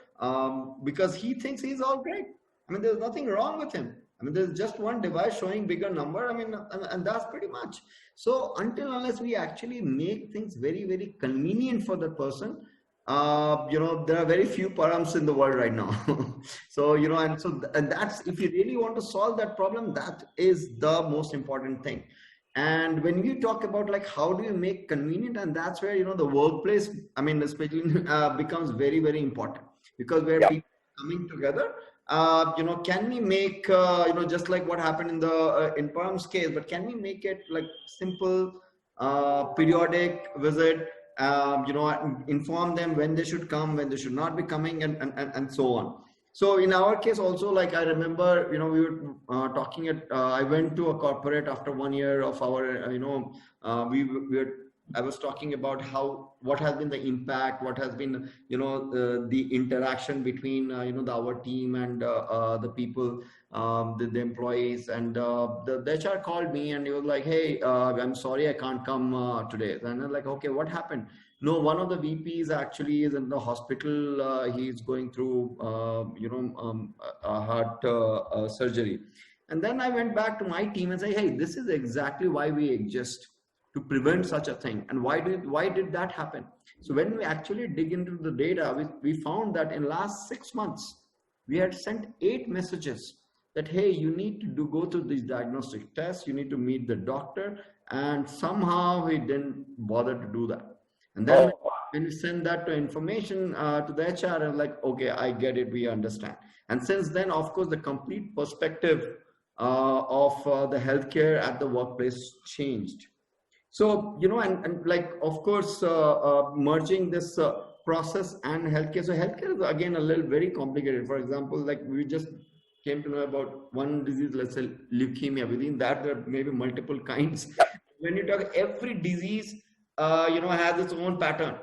because he thinks he's all great. There's nothing wrong with him. There's just one device showing bigger number. And that's pretty much. So unless we actually make things very, very convenient for the person, there are very few Params in the world right now. So, and that's, if you really want to solve that problem, that is the most important thing. And when we talk about like, how do you make convenient? And that's where, the workplace, especially becomes very, very important, because where people are coming together, can we make, just like what happened in Param's case, but can we make it like simple, periodic visit, inform them when they should come, when they should not be coming, and so on. So in our case also, like I remember, we were talking I went to a corporate after 1 year of our, I was talking about what has been the impact, what has been, the interaction between, our team and the people, the employees, and the HR called me and he was like, hey, I'm sorry, I can't come today. And I'm like, okay, what happened? No, one of the VPs actually is in the hospital. He's going through, a heart surgery. And then I went back to my team and say, hey, this is exactly why we exist, to prevent such a thing. And why did that happen? So when we actually dig into the data, we found that in last 6 months, we had sent 8 messages that, hey, you need to go through these diagnostic tests, you need to meet the doctor, and somehow he didn't bother to do that. And then when we send that to information to the HR, and like, okay, I get it, we understand. And since then, of course, the complete perspective of the healthcare at the workplace changed. So, and like, of course, merging this process and healthcare. So healthcare is again a little very complicated. For example, like we just came to know about one disease, let's say leukemia. Within that, there are maybe multiple kinds. When you talk, every disease, has its own pattern.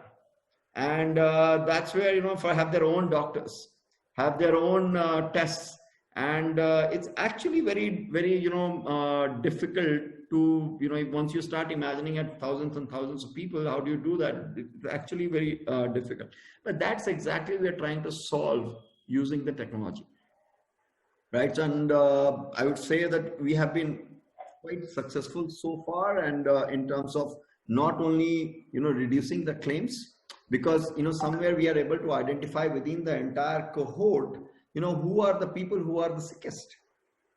And that's where, for have their own doctors, have their own tests. And it's actually very, very, difficult to, once you start imagining at thousands and thousands of people, how do you do that? It's actually very difficult. But that's exactly what we're trying to solve using the technology. Right. And I would say that we have been quite successful so far. And in terms of not only, reducing the claims, because, somewhere we are able to identify within the entire cohort, who are the people who are the sickest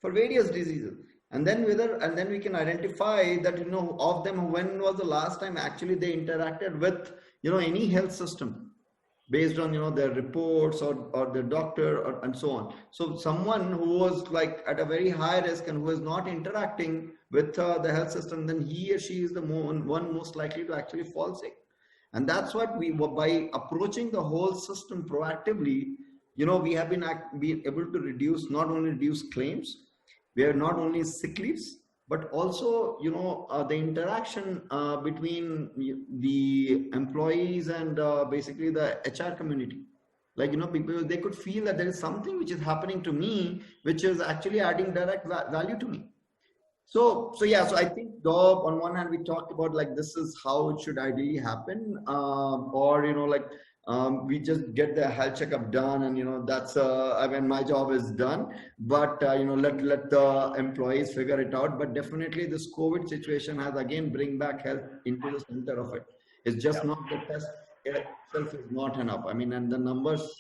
for various diseases. And then we can identify that, of them, when was the last time actually they interacted with, any health system based on, their reports or their doctor and so on. So someone who was like at a very high risk and who is not interacting with the health system, then he or she is the one most likely to actually fall sick. And that's what by approaching the whole system proactively, we have been able to not only reduce claims, we are not only sick leaves, but also, the interaction between the employees and basically the HR community. Like, people, they could feel that there is something which is happening to me, which is actually adding direct value to me. So I think, Dob, on one hand, we talked about like, this is how it should ideally happen, or, we just get the health checkup done, and that's my job is done. But let the employees figure it out. But definitely, this COVID situation has again bring back health into the center of it. It's just not the test itself is not enough. And the numbers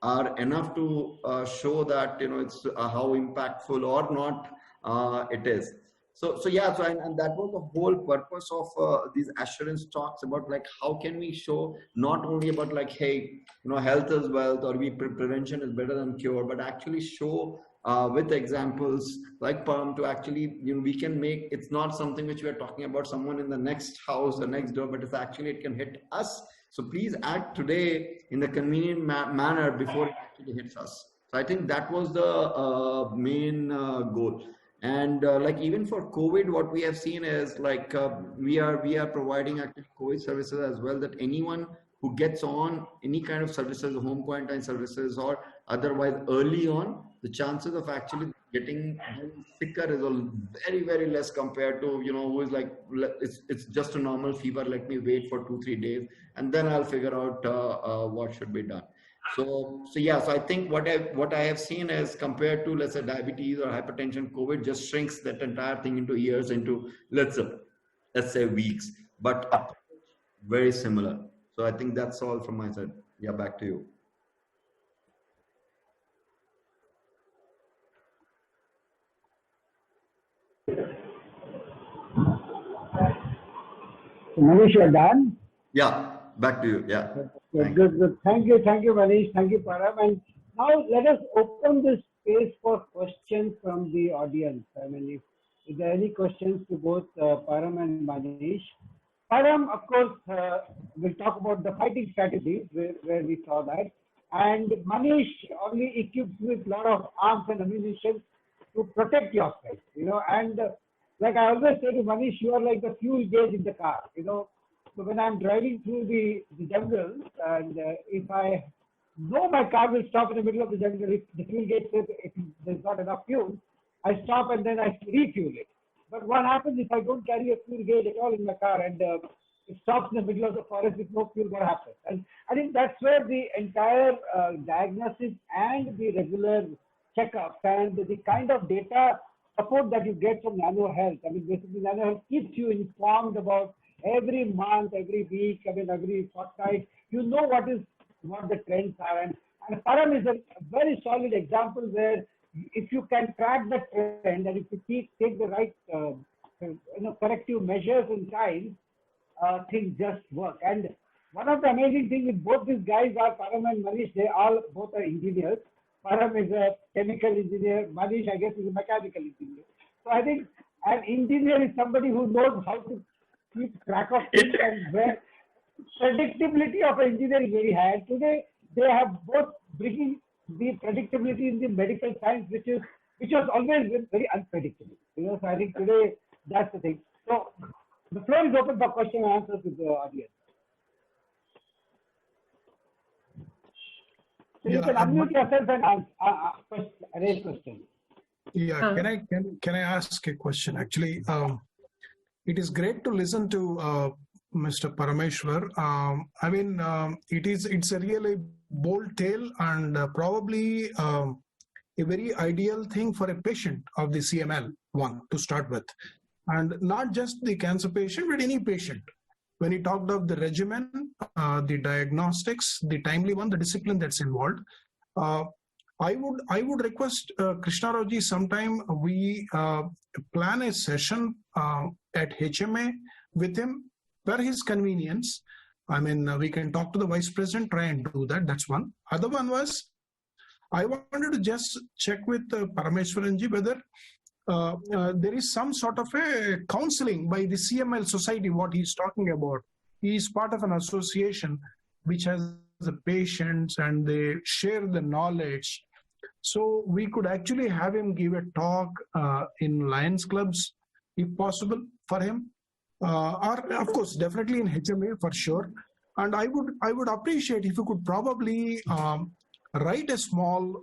are enough to show that it's how impactful or not it is. So and that was the whole purpose of these assurance talks about like, how can we show not only about like, hey, health is wealth, or prevention is better than cure, but actually show with examples like Param to actually, we can make, it's not something which we are talking about someone in the next house or next door, but it's actually, it can hit us. So please act today in the convenient manner before it actually hits us. So I think that was the main goal. And like even for COVID, what we have seen is like we are providing actually COVID services as well, that anyone who gets on any kind of services, home quarantine services or otherwise early on, the chances of actually getting sicker is very, very less compared to, who is like, it's just a normal fever, let me wait for 2-3 days and then I'll figure out what should be done. So I think what I have seen is, compared to, let's say, diabetes or hypertension, COVID just shrinks that entire thing into years, into let's say weeks, but very similar. So I think that's all from my side. Yeah, back to you. Manish, you're done? Yeah, back to you. Yeah. Good. Thank you, Manish. Thank you, Param. And now let us open this space for questions from the audience. If there are any questions to both Param and Manish. Param, of course, will talk about the fighting strategies where we saw that. And Manish only equipped with a lot of arms and ammunition to protect yourself, and like I always say to Manish, you are like the fuel gauge in the car, So when I'm driving through the jungle, and if I know my car will stop in the middle of the jungle, if the fuel gauge says if there's not enough fuel, I stop and then I refuel it. But what happens if I don't carry a fuel gauge at all in my car and it stops in the middle of the forest with no fuel? What happens? And I think that's where the entire diagnosis and the regular checkups and the kind of data support that you get from Nano Health. Basically, Nano Health keeps you informed about every month, every week, every fortnight. You know what the trends are. And Param is a very solid example where if you can track the trend and if you take the right corrective measures in time, things just work. And one of the amazing things with both these guys are Param and Manish. They all both are engineers. Param is a chemical engineer. Manish, I guess, is a mechanical engineer. So I think an engineer is somebody who knows how to keep track of things and where predictability of an engineer is very high. And today they have both bringing the predictability in the medical science, which was always been very unpredictable. So I think today that's the thing. So the floor is open for question and answers with the audience. So you can unmute yourself and raise questions. Yeah, can I ask a question? Actually, it is great to listen to Mr. Parameshwar. I mean, it's a really bold tale and probably a very ideal thing for a patient of the CML one to start with, and not just the cancer patient, but any patient. When he talked of the regimen, the diagnostics, the timely one, the discipline that's involved. I would request Krishna Rauji sometime we plan a session at HMA with him per his convenience. I mean, we can talk to the vice president, try and do that. That's one. Other one was, I wanted to just check with Parameshwaranji whether there is some sort of a counseling by the CML society, what he's talking about. He is part of an association which has the patients and they share the knowledge. So we could actually have him give a talk in Lions clubs, if possible, for him. Or of course, definitely in HMA for sure. And I would appreciate if you could probably write a small,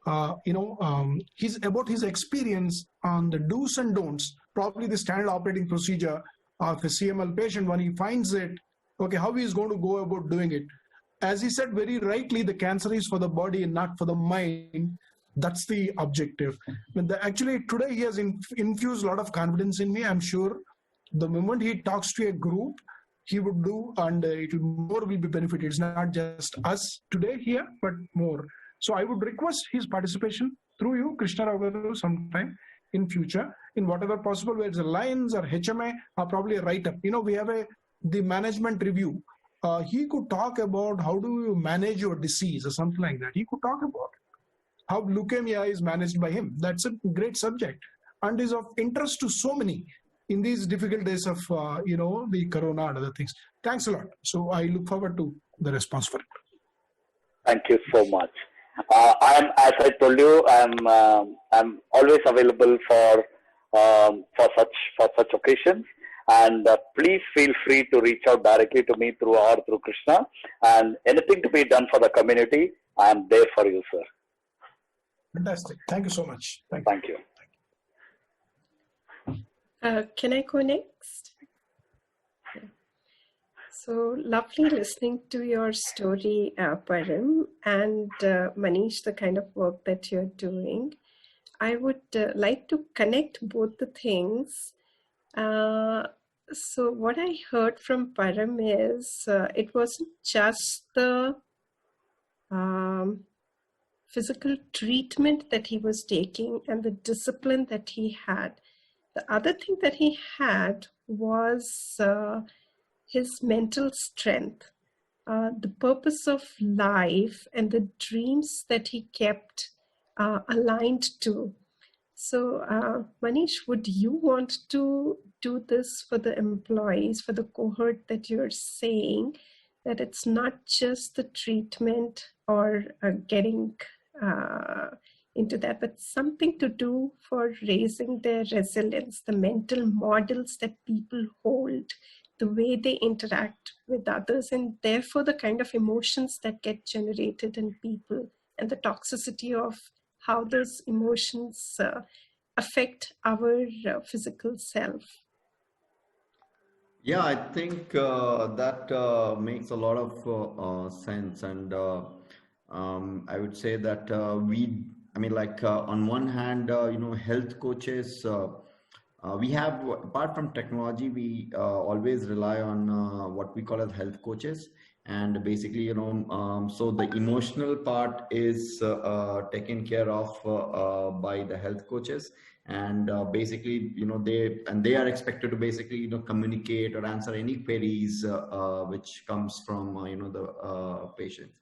about his experience on the do's and don'ts, probably the standard operating procedure of a CML patient when he finds it, okay, how he is going to go about doing it. As he said very rightly, the cancer is for the body and not for the mind. That's the objective. Actually, today he has infused a lot of confidence in me. I'm sure the moment he talks to a group, he would do, and more will be benefited. It's not just us today here, but more. So I would request his participation through you, Krishna Rao, sometime in future, in whatever possible, whether it's a Lions or HMA, or probably a write-up. We have the management review. He could talk about how do you manage your disease or something like that. He could talk about how leukemia is managed by him. That's a great subject and is of interest to so many in these difficult days of, the corona and other things. Thanks a lot. So I look forward to the response for it. Thank you so much. As I told you, I'm always available for such occasions. And please feel free to reach out directly to me through Krishna. And anything to be done for the community, I am there for you, sir. Fantastic. Thank you so much. Thank you. Can I go next? So lovely listening to your story, Param, and Manish, the kind of work that you're doing. I would like to connect both the things. So what I heard from Param is it wasn't just the physical treatment that he was taking and the discipline that he had. The other thing that he had was his mental strength, the purpose of life and the dreams that he kept aligned to. So, Manish, would you want to do this for the employees, for the cohort that you're saying, that it's not just the treatment or getting into that, but something to do for raising their resilience, the mental models that people hold, the way they interact with others, and therefore the kind of emotions that get generated in people and the toxicity of how those emotions affect our physical self. Yeah, I think that makes a lot of sense. And I would say that on one hand, health coaches, we have, apart from technology, we always rely on what we call as health coaches. And basically, you know, so the emotional part is taken care of by the health coaches, and basically, you know, they are expected to basically, you know, communicate or answer any queries which comes from you know, the patients.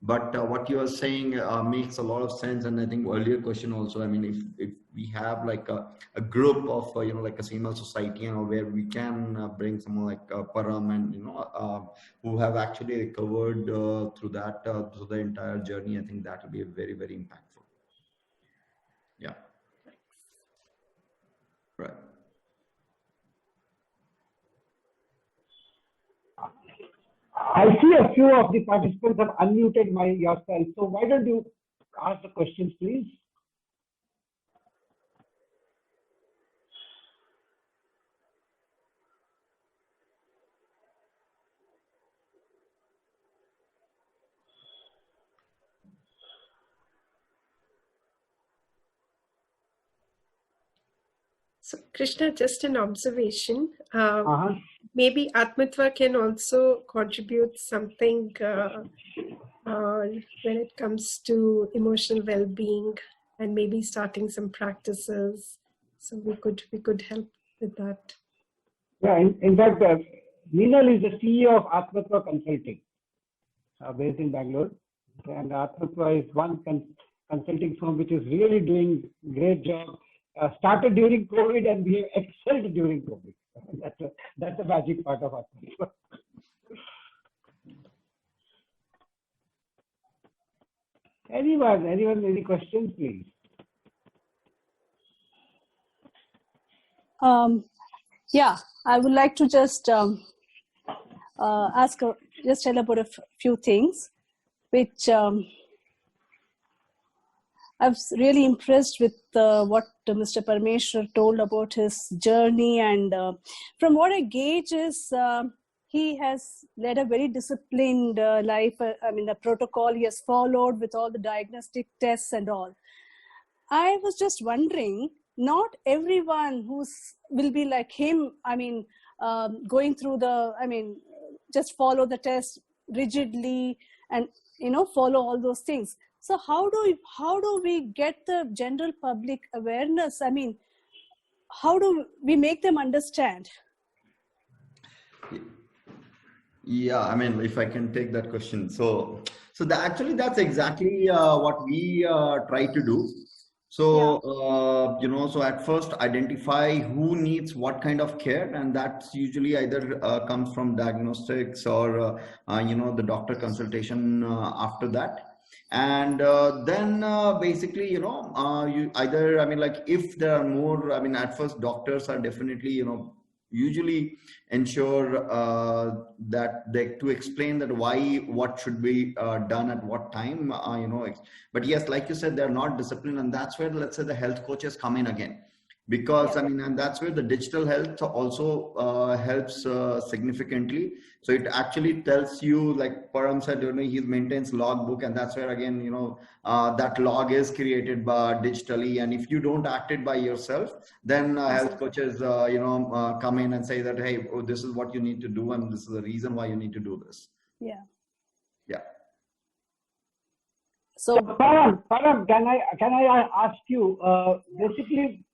But what you are saying makes a lot of sense. And I think earlier question also, I mean, if we have like a group of you know, like a Semal society, you know, where we can bring someone like Param and you know, who have actually recovered through that through the entire journey, I think that will be very, very impactful. Yeah. Right. I see a few of the participants have unmuted yourself. So why don't you ask the questions, please? So, Krishna, just an observation. Maybe Atmatva can also contribute something when it comes to emotional well-being, and maybe starting some practices. So we could help with that. Yeah, in fact, Meenal is the CEO of Atmatva Consulting, based in Bangalore. And Atmatva is one consulting firm which is really doing great job. Started during COVID and we have excelled during COVID. That's the magic part of Atmatva. Anyone, any questions, please? Yeah, I would like to just just tell about a few things, which I was really impressed with what Mr. Parameshwar told about his journey, and from what I gauge is he has led a very disciplined life. I mean, the protocol he has followed with all the diagnostic tests and all. I was just wondering, not everyone will be like him. I mean, going through just follow the test rigidly and, you know, follow all those things. So how do we get the general public awareness? I mean, how do we make them understand? Yeah, I mean, if I can take that question. So actually that's exactly what we try to do. So, yeah. You know, so at first identify who needs what kind of care, and that's usually either comes from diagnostics or, you know, the doctor consultation after that. And then basically, you know, you either, I mean, like if there are more, I mean, at first doctors are definitely, you know, usually ensure that they to explain that what should be done at what time, you know. But yes, like you said, they're not disciplined, and that's where, let's say, the health coaches come in again, because I mean, and that's where the digital health also helps significantly. So it actually tells you, like Param said, you know, he maintains logbook, and that's where again, you know, that log is created by digitally, and if you don't act it by yourself, then health coaches you know, come in and say that, hey, oh, this is what you need to do, and this is the reason why you need to do this. Yeah. So Param, can I ask you, basically,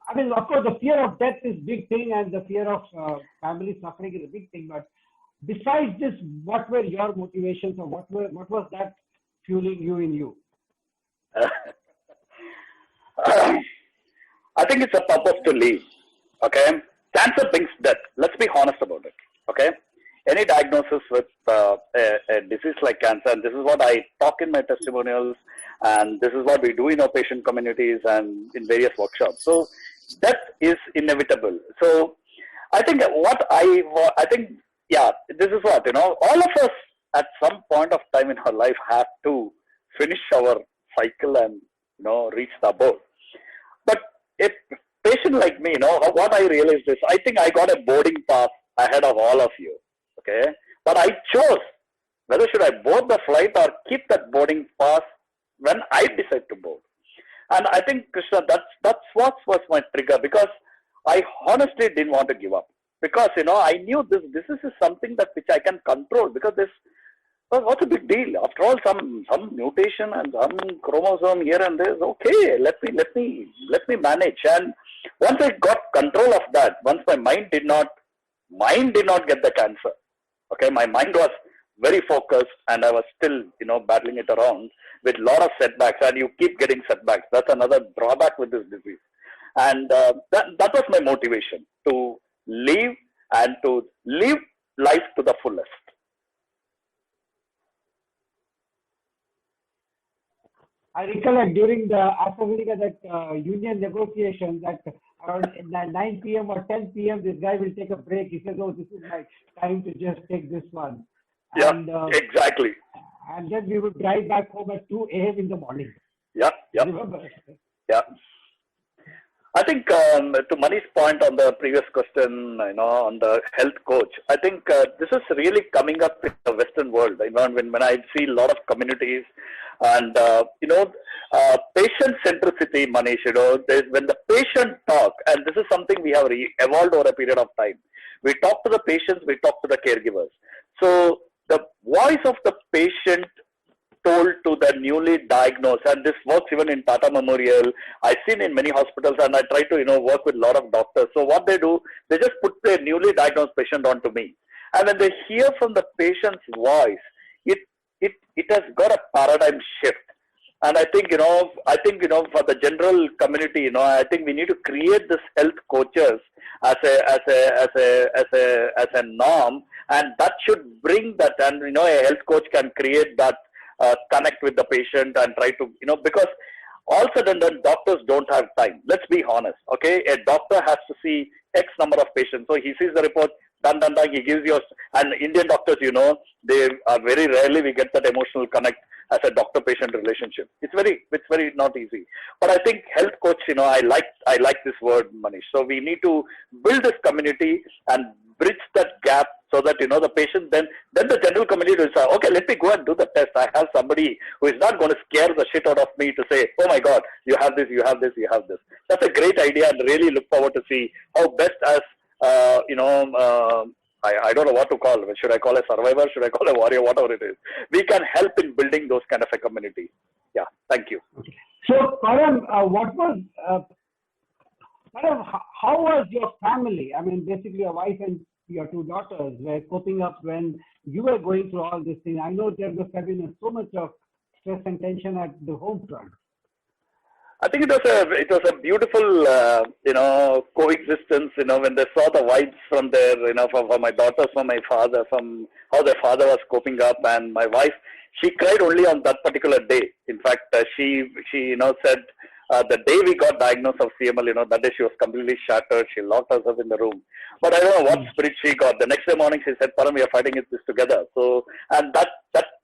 I mean, of course, the fear of death is a big thing, and the fear of family suffering is a big thing. But besides this, what were your motivations, or what was that fueling you in you? I think it's a purpose to live. Okay, cancer brings death. Let's be honest about it. Okay, any diagnosis with a disease like cancer, and this is what I talk in my testimonials, and this is what we do in our patient communities and in various workshops. So death is inevitable. So I think yeah, this is what, you know, all of us at some point of time in our life have to finish our cycle and, you know, reach the abode. But a patient like me, you know, what I realized is, I think I got a boarding pass ahead of all of you. Okay, but I chose whether should I board the flight or keep that boarding pass when I decide to board. And I think, Krishna, that's what was my trigger, because I honestly didn't want to give up. because, I knew this is something that which I can control, because this, well, what's a big deal? After all, some mutation and some chromosome here and there is okay. Let me manage. And once I got control of that, once my mind did not get the cancer. Okay, my mind was very focused, and I was still, battling it around with a lot of setbacks, and you keep getting setbacks. That's another drawback with this disease. And that was my motivation, to live and to live life to the fullest. I recollect during the AstraZeneca that union negotiations that around 9 p.m. or 10 p.m. this guy will take a break. He says, "Oh, this is my time to just take this one." Yeah, And, exactly. And then we would drive back home at 2 a.m. in the morning. Yeah. Remember? Yeah. I think to Mani's point on the previous question, on the health coach, I think this is really coming up in the Western world. When I see a lot of communities and, patient centricity, Manish, when the patient talk, and this is something we have evolved over a period of time. We talk to the patients, we talk to the caregivers. So the voice of the patient told to the newly diagnosed, and this works even in Tata Memorial. I've seen in many hospitals, and I try to work with a lot of doctors. So what they do, they just put their newly diagnosed patient onto me, and when they hear from the patient's voice, it has got a paradigm shift. And I think for the general community, I think we need to create this health coaches as a norm, and that should bring that. And a health coach can create that. Connect with the patient and try to, because all said and done, doctors don't have time. Let's be honest, okay? A doctor has to see X number of patients. So he sees the report, done, he gives you, and Indian doctors, they are very rarely we get that emotional connect as a doctor-patient relationship. It's very not easy. But I think health coach, I like this word, Manish. So we need to build this community and bridge that gap, so that the patient then the general community will say, okay, let me go and do the test. I have somebody who is not going to scare the shit out of me to say, oh my God, you have this, you have this, you have this. That's a great idea, and really look forward to see how best as I don't know what to call. Should I call a survivor? Should I call a warrior? Whatever it is, we can help in building those kind of a community. Yeah, thank you. Okay. So, Param, how was your family? I mean, basically, your wife and your two daughters were coping up when you were going through all this thing. I know there must have been so much of stress and tension at the home front. I think it was a beautiful, coexistence, when they saw the vibes from their, from my daughters, from my father, from how their father was coping up, and my wife, she cried only on that particular day. In fact, she said, the day we got diagnosed of CML, that day she was completely shattered. She locked herself in the room. But I don't know what spirit she got. The next day morning, she said, Param, we are fighting this together. So, and that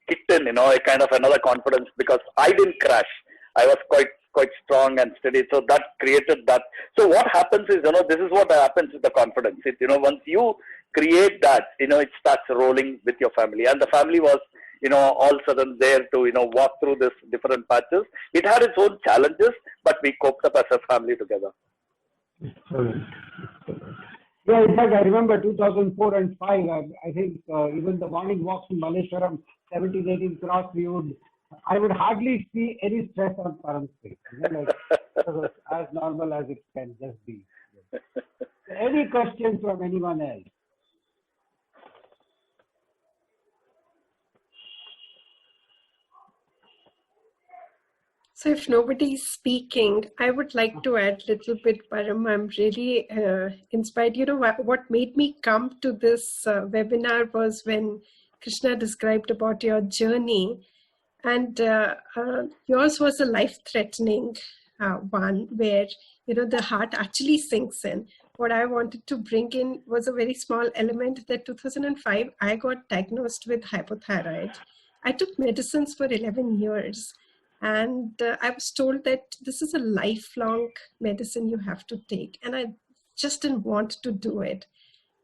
kicked in, a kind of another confidence, because I didn't crash. I was quite strong and steady. So that created that. So what happens is, this is what happens with the confidence. Once you create that, it starts rolling with your family. And the family was, all sudden there to, walk through this different patches. It had its own challenges, but we coped up as a family together. Yeah, in fact, I remember 2004 and 5, I think even the morning walks in Malleshwaram, 17, 18 cross, I would hardly see any stress on Param's face. It was as normal as it can just be. Any questions from anyone else? So if nobody is speaking, I would like to add a little bit, Param. I'm really inspired. What made me come to this webinar was when Krishna described about your journey. And yours was a life-threatening one where, the heart actually sinks in. What I wanted to bring in was a very small element that 2005, I got diagnosed with hypothyroid. I took medicines for 11 years. And I was told that this is a lifelong medicine you have to take. And I just didn't want to do it.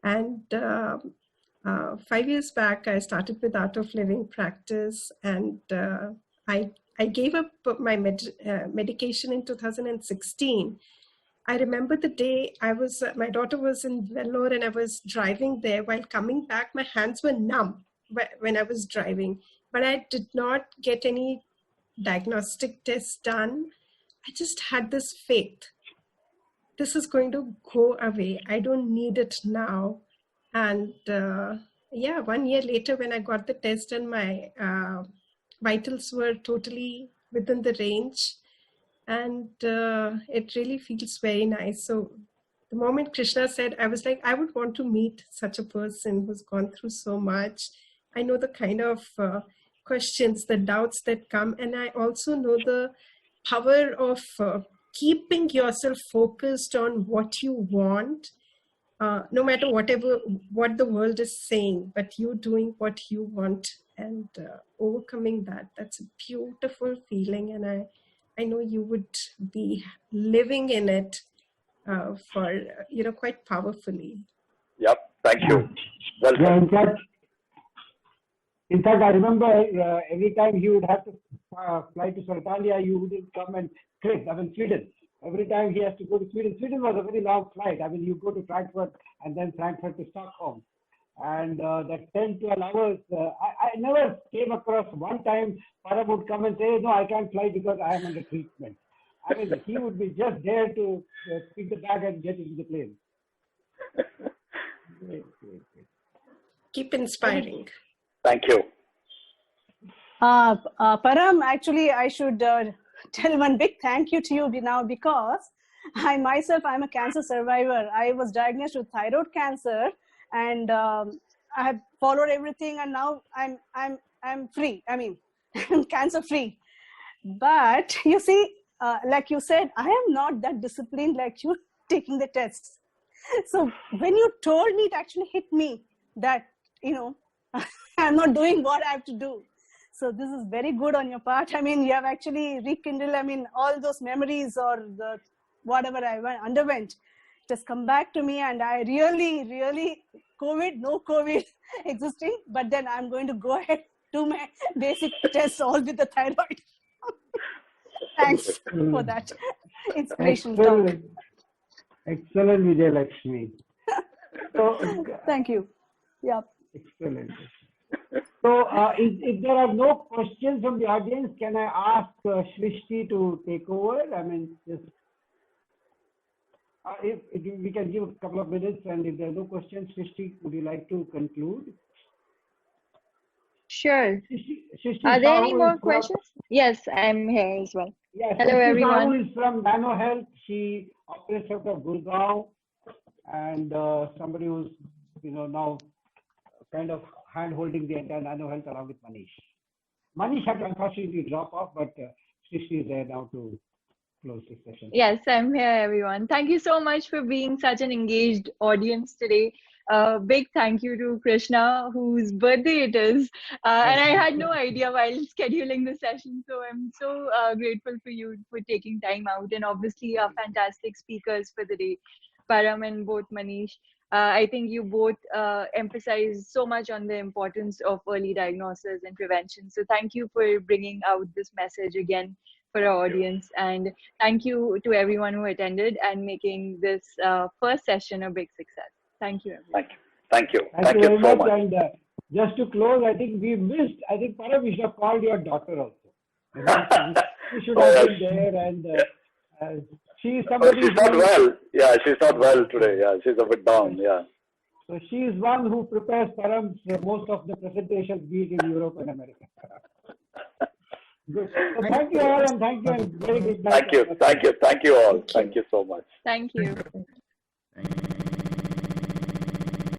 And 5 years back, I started with Art of Living practice. And I gave up my medication in 2016. I remember the day my daughter was in Vellore and I was driving there. While coming back, my hands were numb when I was driving, but I did not get any diagnostic tests done. I just had this faith. This is going to go away. I don't need it now. And 1 year later, when I got the test and my vitals were totally within the range, and it really feels very nice. So the moment Krishna said, I was like, I would want to meet such a person who's gone through so much. I know the kind of questions, the doubts that come, and I also know the power of keeping yourself focused on what you want, no matter what the world is saying, but you doing what you want and overcoming that. That's a beautiful feeling, and I know you would be living in it for quite powerfully. Yep. Thank you. Well Yeah, in fact, I remember every time he would have to fly to Sartalia, you wouldn't come and Sweden. Every time he has to go to Sweden. Sweden was a very long flight. I mean, you go to Frankfurt and then Frankfurt to Stockholm. And that 10, 12 hours, I never came across one time Param would come and say, no, I can't fly because I am under treatment. I mean, he would be just there to pick the bag and get into the plane. Great. Keep inspiring. Thank you. Param, actually, I should tell one big thank you to you now, because I myself, I'm a cancer survivor. I was diagnosed with thyroid cancer, and I have followed everything, and now I'm free. I mean, I'm cancer free. But you see, like you said, I am not that disciplined like you taking the tests. So when you told me, it actually hit me that, I'm not doing what I have to do. So this is very good on your part. I mean, you have actually rekindled, all those memories or the whatever I underwent, it has come back to me, and I really, no COVID existing, but then I'm going to go ahead, do my basic tests all with the thyroid. Thanks for that inspirational talk. Excellent, Vijay Lakshmi. So, thank you. Yeah. Excellent. So, if there are no questions from the audience, can I ask Shrishti to take over? I mean, just if we can give a couple of minutes, and if there are no questions, Shrishti, would you like to conclude? Sure. Shrishti Are there any Sahu more is questions? Yes, I'm here as well. Yes. Hello, Shrishti everyone. Sahu is from Nano Health. She operates out of Gurgaon, and somebody who's now kind of hand-holding the entire Nano Health along with Manish. Manish had to unfortunately drop off, but Shrishti is there now to close this session. Yes, I'm here, everyone. Thank you so much for being such an engaged audience today. Big thank you to Krishna, whose birthday it is. And I had no idea while scheduling the session. So I'm so grateful for you for taking time out, and obviously our fantastic speakers for the day, Param and both Manish. I think you both emphasize so much on the importance of early diagnosis and prevention. So thank you for bringing out this message again for our audience. And thank you to everyone who attended and making this first session a big success. Thank you, everyone. Thank you. Thank you very so much. And just to close, I think we missed, Param, we should have called your daughter also. She should have been there, and she's somebody. She's not well. Yeah, she's not well today. Yeah, she's a bit down. Yeah. So she is one who prepares Param's most of the presentations, be it in Europe and America. Good. So thank you all, and thank you, and very good night. Thank you all. Thank you so much. Thank you.